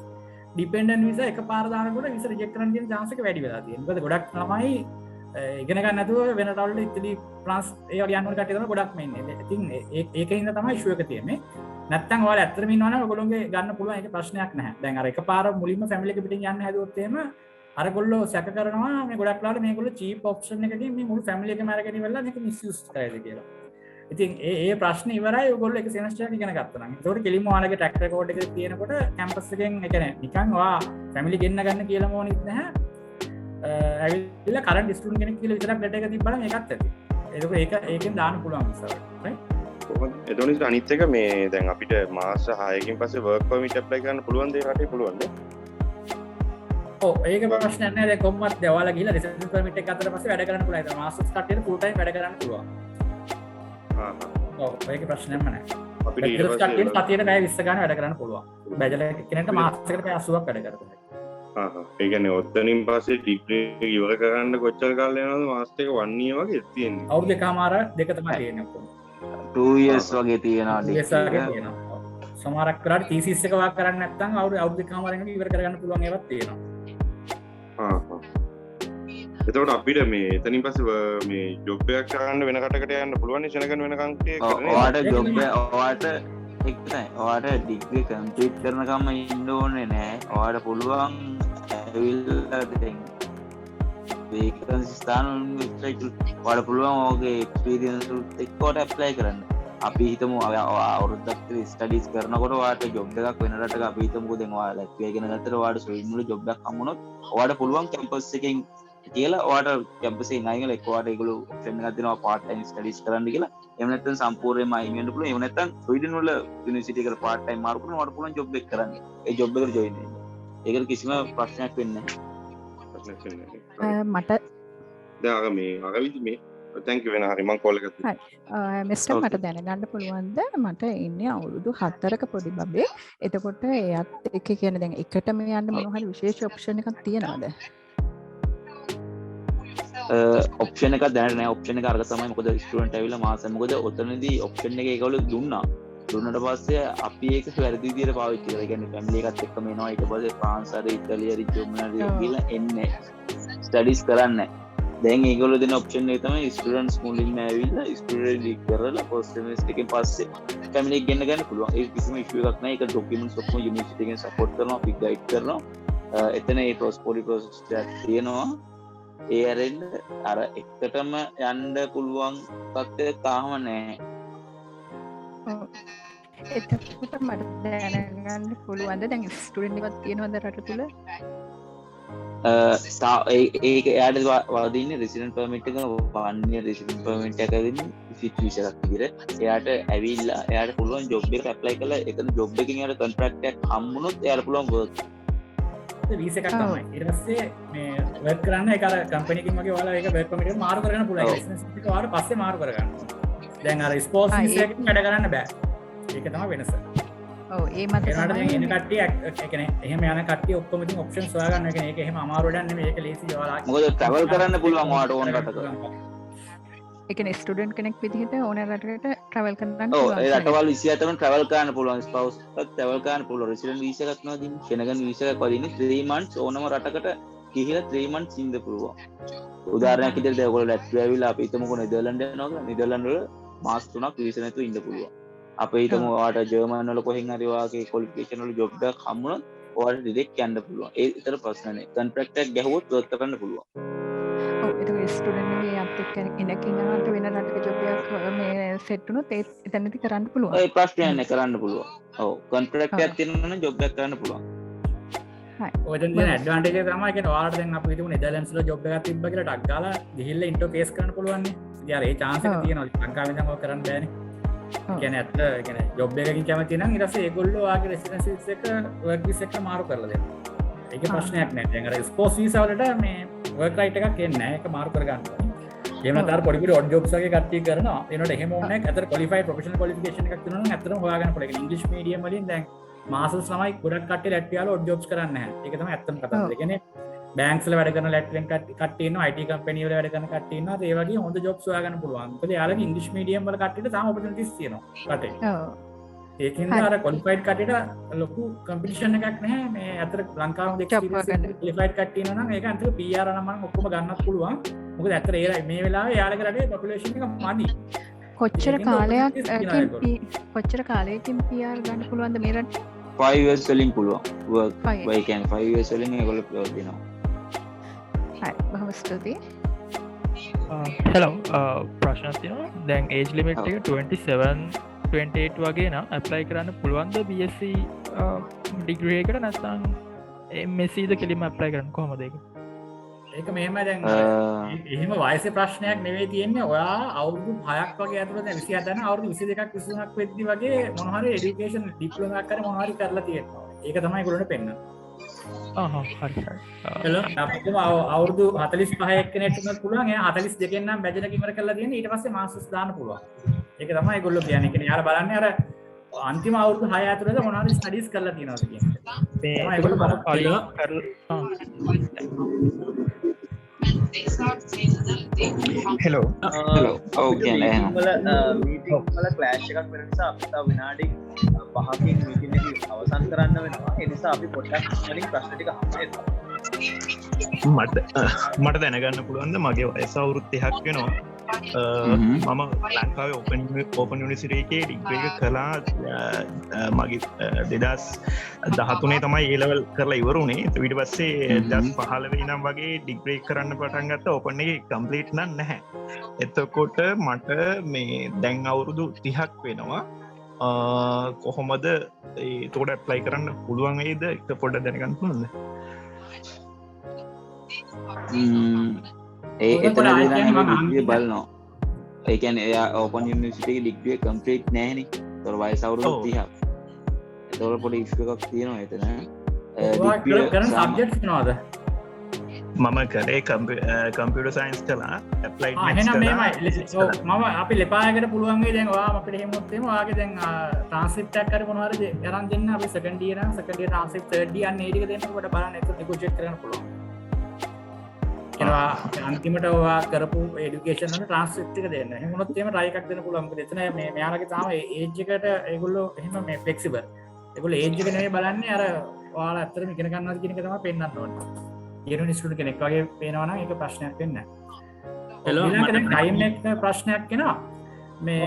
ඩිපෙන්ඩන්ට් වීසා එකපාර දානකොට වීසා රිජෙක්ට් කරන්න තියෙන chance එක වැඩි වෙලා තියෙනවා. මොකද ගොඩක් ළමයි ඉගෙන ගන්න නැතුව වෙන රටවලට ඉතිලි ෆ්‍රාන්ස් ඒ වගේ යන්න ඕන කට්ටිය තමයි ගොඩක්ම ඉන්නේ. ඉතින් ඒකින්ද තමයි ඉෂුව එක තියෙන්නේ. නැත්තම් ඔයාලා ඇත්තටම ඉන්නවනම් ඔයගොල්ලෝගේ ගන්න පුළුවන් ඒක ප්‍රශ්නයක් නැහැ. දැන් අර එකපාර මුලින්ම ෆැමිලි එක පිටින් යන්න හැදුවොත් එහෙම අරගොල්ලෝ සැක කරනවා මේ ගොඩක් ලාට මේගොල්ලෝ චීප් ඔප්ෂන් එකකින් මේ මුළු ෆැමිලි එකම අරගෙන ඉවරලා මේක මිස්යූස් කරයිද කියලා. ඉතින් ඒ ප්‍රශ්නේ ඉවරයි ඔයගොල්ලෝ එක සෙමස්ටර් එකක් ඉගෙන ගත්තා නම්. ඒකට කෙලින්ම ඔයාලගේ ට්‍රැක් රෙකෝඩ් එකේ තියෙනකොට කැම්පස් එකෙන් ඒ කියන්නේ නිකන් ඔයා ෆැමිලි ගෙන්න ගන්න කියලා ඕනෙත් නැහැ. ඇවිල්ලා කරන්ට් ස්ටුඩන්ට් කෙනෙක් කියලා විතරක් ලෙටර් එක තිබ්බනම් ඒකත් ඇති. ඒකෙන් දාන්න පුළුවන් ඉස්සරහට. right? එතකොට අනිත් එක මේ දැන් අපිට මාස 6කින් පස්සේ වර්ක් පර්මිට් ඇප්ලයි කරන්න පුළුවන් දේ රටේ පුළුවන් නේ? ඔව් ඒක ප්‍රශ්නයක් නෑ. දැන් කොහොමවත් ඔයාලා ගිහලා රෙසිඩන්ස් පර්මිට් එක ගත්තට පස්සේ වැඩ කරන්න පුළුවන්. ඒක මාස්ටර්ස් කට්ටියට ෆුල් ටයිම් වැඩ කරන්න පුළුවන්. ඔව් ඒක ප්‍රශ්නයක් නෑ. අපිට ඊට පස්සේ කට්ටියට සතියට පැය 20 ගන්න වැඩ කරන්න පුළුවන්. බැචලර් කෙනෙක්ට මාසෙකට පැය 80ක් වැඩ කරන්න. ඒ කියන්නේ ඔතනින් පස්සේ ඩිග්‍රී එක ඉවර කරන්න කොච්චර කාලයක් යනවද? මාස් එක 1 year වගේ තියෙන්නේ. අවුරුදු දෙකමාර දෙක තමයි තියෙන්නේ ඔක්කොම. 2 years වගේ තියෙනවා. 2 years වගේ තියෙනවා. සමහරක් වෙලාවට thesis එක වාක් කරන්නේ නැත්නම් අවුරුදු දෙකමාරෙන් ඉවර කරගන්න පුළුවන් ඒවත් තියෙනවා. එතකොට අපිට මේ එතනින් පස්සේ මේ ජොබ් එකක් කරන්න වෙන කටකට යන්න පුළුවන් නේ Schengen වෙනකන් කියන්නේ. ඔයාට ජොබ් එක ඔයාට එක තමයි. ඔයාට ඩිග්‍රී කම්ප්ලීට් කරනකම් ඉන්න ඕනේ නෑ. ඔයාට පුළුවන් ඇවිල්ලා දැන් වේකන්සි ස්ථාන වෙබ්සයිට් වල පුළුවන් ඔයගේ එක්ස්පීරියන්ස් එක්ක ඔයාට ඇප්ලයි කරන්න. අපි හිතමු අවුරුද්දක් විතර ස්ටඩීස් කරනකොට ඔයාට ජොබ් එකක් වෙන රටක අපි හිතමුකෝ දැන් ඔයාලා ලැට්වියා ඉගෙන ගත්තට ඔයාට ස්වීඩන් වල ජොබ් එකක් හම්බුනොත් ඔයාට පුළුවන් කැම්පස් එකෙන් කියලා ඔයාට කැම්පස් එකෙන් අයින් වෙලා එක්ක ඔයාට ඒගොල්ලෝ ඔප්ෂන් එකක් දෙනවා පාර්ට් ටයිම් ස්ටඩීස් කරන්න කියලා. එහෙම නැත්නම් සම්පූර්ණයෙන්ම අයින් වෙන්න පුළුවන්. එහෙම නැත්නම් ස්වීඩන් වල යුනිවර්සිටි එකට පාර්ට් ටයිම් මාරු කරන ඔයාට පුළුවන් ජොබ් එක කරන්න. ඒ ජොබ් එකට ජොයින් වෙන්න. ඒකට කිසිම ප්‍රශ්නයක් වෙන්නේ නැහැ. මට දැන් අර මේ අරවිදි මේ thank you වෙනා හරි මම කෝල් එකක් හරි මිස්ටර් මට දැනගන්න පුළුවන්ද මට ඉන්නේ අවුරුදු 4ක පොඩි බබේ. එතකොට එයත් එක්ක කියන්නේ දැන් එකටම යන්න මොන හරි විශේෂ ඔප්ෂන් එකක් තියනවද? ඔප්ෂන් එකක් දැනට නෑ. ඔප්ෂන් එක අරක තමයි. මොකද ස්ටුඩන්ට් ඇවිල්ලා මාසෙ මොකද ඔතනදී ඔප්ෂන් එක ඒගොල්ලෝ දුන්නට පස්සේ අපි ඒක වැරදි විදිහට පාවිච්චි කරලා. ඒ කියන්නේ ෆැමිලි එකත් එක්කම එනවා. ඊට පස්සේ ෆ්‍රාන්ස් හරි ඉතාලිය හරි ජර්මනි හරි ගිහලා එන්නේ ස්ටඩීස් කරන්නේ. දැන් ඒගොල්ලෝ දෙන ඔප්ෂන් එක තමයි ස්ටුඩන්ට්ස් මුලින්ම ඇවිල්ලා ස්ටුඩන්ට් ඩිග් කරලා ෆස්ට් සෙමෙස්ටර් එකෙන් පස්සේ ෆැමිලි එක ගෙන්න ගන්න පුළුවන්. ඒක කිසිම ඉෂුව එකක් නෑ. ඒක ඩොකියුමන්ට්ස් ඔක්කොම යුනිවර්සිටි එකෙන් සපෝට් කරනවා. අපි ගයිඩ් කරනවා. එතන ඒ ප්‍රොසෙස් එකක් තියෙනවා. ඒ ඇරෙන්න අර එකටම යන්න පුළුවන් තත්ත්වයක් තාම නෑ. එතකොට මට දැනගන්න පුළුවන්ද දැන් ස්ටුඩන්ට් එකක් තියෙනවද රට තුල? ඒක එයාට වදින්නේ රෙසිඩන්ට් පර්මිට් එක 1 year රෙසිඩන්ට් පර්මිට් එක දෙන්නේ විසිට් වීසා එකක් විදිහට. එයාට ඇවිල්ලා එයාට පුළුවන් ජොබ් එක ඇප්ලයි කරලා ඒකන ජොබ් එකකින් එයාට කොන්ට්‍රැක්ට් එකක් හම්බුනොත් එයාට පුළුවන් වර්ක් වීසා එකක් තමයි. ඊට පස්සේ මේ වර්ක් කරන්න ඒක අර කම්පැනි එකකින් වගේ ඔයාලා ඒක වර්ක් පර්මිට් එක මාරු කරගන්න පුළුවන්. බිස්නස් එක ඔයාලා පස්සේ මාරු කරගන්න. දැන් අර ස්පෝර්ට්ස් වීසා එකකින් වැඩ කරන්න බෑ. ඒක තමයි වෙනස. ඔව් ඒ මත තමයි එන කට්ටිය ඒ කියන්නේ එහෙම යන කට්ටිය ඔක්කොම ඉතින් ඔප්ෂන්ස් හොයා ගන්න. ඒ කියන්නේ ඒක එහෙම අමාරු වැඩක් නෙමෙයි. ඒක ලේසි ඔයාලා. මොකද ට්‍රැවල් කරන්න පුළුවන් ඔයාට ඕන රටක. ඒ කියන්නේ ස්ටුඩන්ට් කෙනෙක් විදිහට ඕන රටකට ට්‍රැවල් කරන්න පුළුවන්. ඔව් ඒ රටවල් 27ම ට්‍රැවල් කරන්න පුළුවන්. ස්පවුස් එකත් ට්‍රැවල් කරන්න පුළුවන්. රෙසිඩන්ට් වීසා එකක් නෝ දින්නේ. Schengen වීසා එකක් වදින්නේ 3 months ඕනම රටකට ගිහිලා 3 months ඉන්න පුළුවන්. උදාහරණයක් විදිහට ඔයගොල්ලෝ ලැට්වියා ඇවිල්ලා අපි හිතමුකෝ නෙදර්ලන්ඩ් යනවා කියලා. නෙදර්ලන්ඩ් වල මාස 3ක් වීසා නැතුව ඉන්න පුළුවන්. අපේ හිතමු ඔයාට ජර්මන් වල කොහෙන් හරි ඔයාගේ ක්වොලිෆිකේෂන් වල ජොබ් එකක් හම්බුනොත් ඔයාට ඩිරෙක්ට් යන්න පුළුවන්. ඒ විතර ප්‍රශ්න නෑ. කොන්ට්‍රැක්ට් එකක් ගැහුවොත් වර්ක් කරන්න පුළුවන්. ඔව් ඒක ස්ටුඩන්ට් එකේ යත් එක්ක ඉනකිනකට වෙන රටක ජොබ් එකක් මේ සෙට් වුණොත් ඒ එතනදී කරන්න පුළුවන්. ඒ ප්‍රශ්නයක් නෑ කරන්න පුළුවන්. ඔව් කොන්ට්‍රැක්ට් එකක් තියෙනවා නම් ජොබ් එකක් කරන්න පුළුවන්. හරි. ඔය දැන් තියෙන ඇඩ්වාන්ටේජ් එක තමයි කියන්නේ ඔයාලට දැන් අපි හිතමු නෙදර්ලන්ඩ්ස් වල ජොබ් එකක් තිබ්බා කියලා ටක් ගාලා ගිහිල්ලා ඉන්ටර්ෆේස් කරන්න පුළුවන් නේ. ඉතින් අර ඒ chance එක තියෙනවා. ලංකාවෙන් දැන් ඔය කරන්න බෑනේ. කියන්නේ ඇත්ත කියන්නේ ජොබ් එකකින් කැමති නම් ඊට පස්සේ ඒගොල්ලෝ ආගේ රෙසිඩන්සි එක වර්ක් වීසා එක මාරු කරලා දෙනවා. ඒකේ ප්‍රශ්නයක් නැහැ. දැන් අර ස්පෝර්ට්ස් වීසා වලට මේ වර්ක් රයිට් එකක් එන්නේ නැහැ. ඒක මාරු කර ගන්න ඕනේ. එහෙම නැත්නම් පොඩි පොඩි ඔඩ් ජොබ්ස් වගේ කට්ටිය කරනවා. ඒනොට එහෙම ඕනේ නැහැ. අතර ක්වොලිෆයිඩ් ප්‍රොෆෙෂනල් ක්වොලිෆිකේෂන් එකක් තියෙනවා නම් ඇත්තටම හොයාගන්න පුළුවන්. ඒක ඉංග්‍රීසි මීඩියම් වලින් දැන් මාස්ටර්ස් ළමයි ගොඩක් කට්ටිය ලැට්වියාවල ඔඩ් ජොබ්ස් කරන්නේ නැහැ. ඒක තමයි ඇත්තම කතාව. ඒ කියන්නේ බෑන්ක්ස් වල වැඩ කරන ලැට්වියන් කට්ටිය ඉන්නවා, IT කම්පැනි වල වැඩ කරන කට්ටිය ඉන්නවා. ඒ වගේ හොඳ ජොබ්ස් හොයාගන්න පුළුවන්. මොකද යාළුවගේ ඉංග්‍රීසි මීඩියම් වල කට්ටියට තාම ඔපචුනිටිස් තියෙනවා රටේ. ඔව්. ඒකින්ද අර ක්වොලිෆයිඩ් කට්ටියට ලොකු කම්පිටිෂන් එකක් නැහැ. මේ අතර ලංකාවේ එක්ස්පීරියන්ස් ක්වොලිෆයිඩ් කට්ටිය ඉන්නවා නම් ඒක අන්තිම PR නම් මම ඔක්කොම ගන්නත් පුළුවන්. මොකද ඇත්තට ඒ මේ වෙලාවේ යාළුවගේ රටේ පොපියුලේෂන් එක මදි. කොච්චර කාලයකින් PR ගන්න පුළුවන්ද මේ රටේ? 5 years වලින් පුළුවන්. work by can 5 years වලින් ඒගොල්ලෝ ප්‍රයෝජනනවා. හරි, බොහොම ස්තුතියි. hello ප්‍රශ්නයක් තියෙනවා. දැන් age limit එක 27 28 වගේ නම් apply කරන්න පුළුවන්ද BSc degree එකට? නැත්නම් MSc ද කෙලින්ම apply කරන්න කොහොමද ඒක? ඒක මෙහෙම දැන් එහෙම වයසේ ප්‍රශ්නයක් නෙවෙයි තියෙන්නේ. ඔයා අවුරුදු 6ක් වගේ ඇතුළත දැන් 27 යන අවුරුදු 22ක් 23ක් වෙද්දි වගේ මොන හරි এডুকেෂන් ඩිප්ලෝමා එකක් කරේ මොන හරි කරලා තියෙනවා. ඒක තමයි ඒගොල්ලන්ට පෙන්නන්නේ. හරි. hello අපිටම අවුරුදු 45 එක්කෙනෙක්ට උනත් පුළුවන්. එයා 42 නම් බැජ් එක ඉවර කරලා තියෙන්නේ. ඊට පස්සේ මාස්ටර්ස් දාන්න පුළුවන්. ඒක තමයි ඒගොල්ලෝ කියන්නේ. කියන්නේ යාර බලන්නේ අර අන්තිම අවුරුදු 6 ඇතුළත මොන හරි ස්ටඩීස් කරලා තියෙනවද කියන්නේ. ඒ තමයි ඒගොල්ලෝ hello okay මීටින් වල ක්ලෑෂ් එකක් වෙන නිසා අපිට විනාඩි 5කින් මීටින් එක අවසන් කරන්න වෙනවා. ඒ නිසා අපි පොඩ්ඩක් වලින් ප්‍රශ්න ටික අහන්න මට දැනගන්න පුළුවන්ද මගේ වයස අවුරුදු 30ක් වෙනවා. මම ලංකාවේ ඕපන් යුනිවර්සිටි එකේ ඩිග්‍රී එක කළා. මගේ 2013 තමයි A level කරලා ඉවර වුණේ. ඊට පස්සේ 2015 ඉඳන් වගේ ඩිග්‍රී කරන්න පටන් ගත්තා. ඕපන් එකේ කම්ප්ලීට් නැහැ. එතකොට මට මේ දැන් අවුරුදු 30ක් වෙනවා. කොහොමද ඒකට ඇප්ලයි කරන්න පුළුවන් වේද? ඒක පොඩ්ඩක් දැනගන්න පුළුවන්ද? එතනදී බලනවා. ඒ කියන්නේ එයා ඕපන් යුනිවර්සිටි එකේ ඩිග්‍රී කම්ප්ලීට් නැහැ නේ. ඒතර වයස අවුරුදු 30ක්. ඒතර පොඩි ඉෂුව එකක් තියෙනවා එතන. ඩිග්‍රී කරන සබ්ජෙක්ට්ස් මොනවද? මම කරේ කම්පියුටර් සයන්ස් කළා. ඇප්ලයිඩ් මැත්ස් කළා. මම අපි ලෙපායකට පුළුවන් වෙයි දැන් ඔයා අපිට එහෙමොත් එමු. ඔයාගේ දැන් ට්‍රාන්ස්ක්‍රිප්ට් එකක් හරි මොනවා හරි අරන් දෙන්න. අපි සෙකන්ඩ් ඉයර් නම් second year transcript third year අන්න ඒ ටික දෙන්නකොට බලන්න ඒක නෙගොෂিয়েට් කරන්න පුළුවන්. ඒවා අන්තිමට ඔයා කරපු এডুকেෂන් වල ට්‍රාන්ස්ක්‍රිප්ට් එක දෙන්න. එහෙම වුණොත් එහෙම try එකක් දෙන්න පුළුවන්. මොකද එතන මේ මෙයාලගේ තාම ඒජ් එකට ඒගොල්ලෝ එහෙම මේ ෆ්ලෙක්සිබල්. ඒගොල්ලෝ ඒජ් එක නෙමෙයි බලන්නේ අර ඔයාලා ඇත්තටම ඉගෙන ගන්නවාද කියන එක තමයි පෙන්නන්න ඕනේ. ඊළඟ ස්ටුඩන්ට් කෙනෙක් වගේ පේනවා නම් ඒක ප්‍රශ්නයක් වෙන්නේ නැහැ. හෙලෝ මට ටයිම් එක ප්‍රශ්නයක් එනවා. මේ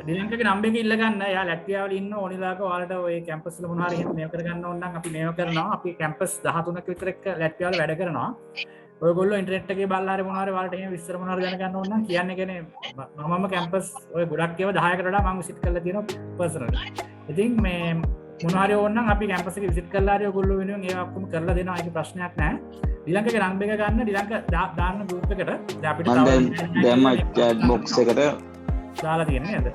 ඩිලංකගේ නම්බර් එක ඉල්ල ගන්න. එයා ලැට්වියාවල ඉන්න ඕනිලාක ඔයාලට ඔය කැම්පස් වල මොනවා හරි එහෙම මේව කරගන්න ඕන නම් අපි මේව කරනවා. අපි කැම්පස් 13ක විතර එක්ක ලැට්වියාවල වැඩ කරනවා. ඔයගොල්ලෝ ඉන්ටර්නෙට් එකේ බලලා හරි මොනවා හරි ඔයාලට එහෙම විස්තර මොනවා හරි දැනගන්න ඕන නම් කියන්නේ කියන්නේ මමම කැම්පස් ඔය ගොඩක් ඒවා 10කට වඩා මම විසිට් කරලා තියෙනවා පර්සනලි. ඉතින් මේ මොනවා හරි ඕන නම් අපි කැම්පස් එක විසිට් කරලා හරි ඔයගොල්ලෝ වෙනුවෙන් ඒවා ඔක්කොම කරලා දෙනවා. ඒක ප්‍රශ්නයක් නැහැ. ඩිලංකගේ නම්බර් එක ගන්න. ඩිලංක දාන්න ගෲප් එකට. දැන් අපිට තව දැම්ම chat box එකට දාලා තියෙන්නේ නේද?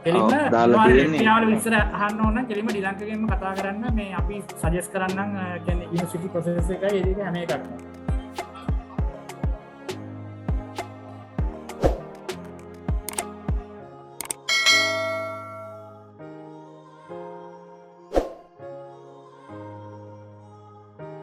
කෙලින්ම දාලා තියෙන්නේ. යාළුවෝ විස්තර අහන්න ඕන නම් කෙලින්ම ඩිලංකගෙන්ම කතා කරන්න. මේ අපි සජෙස්ට් කරන්නම් කියන්නේ යුනිවර්සිටි ප්‍රොසෙස් එකයි ඒක හැම එකක්ම.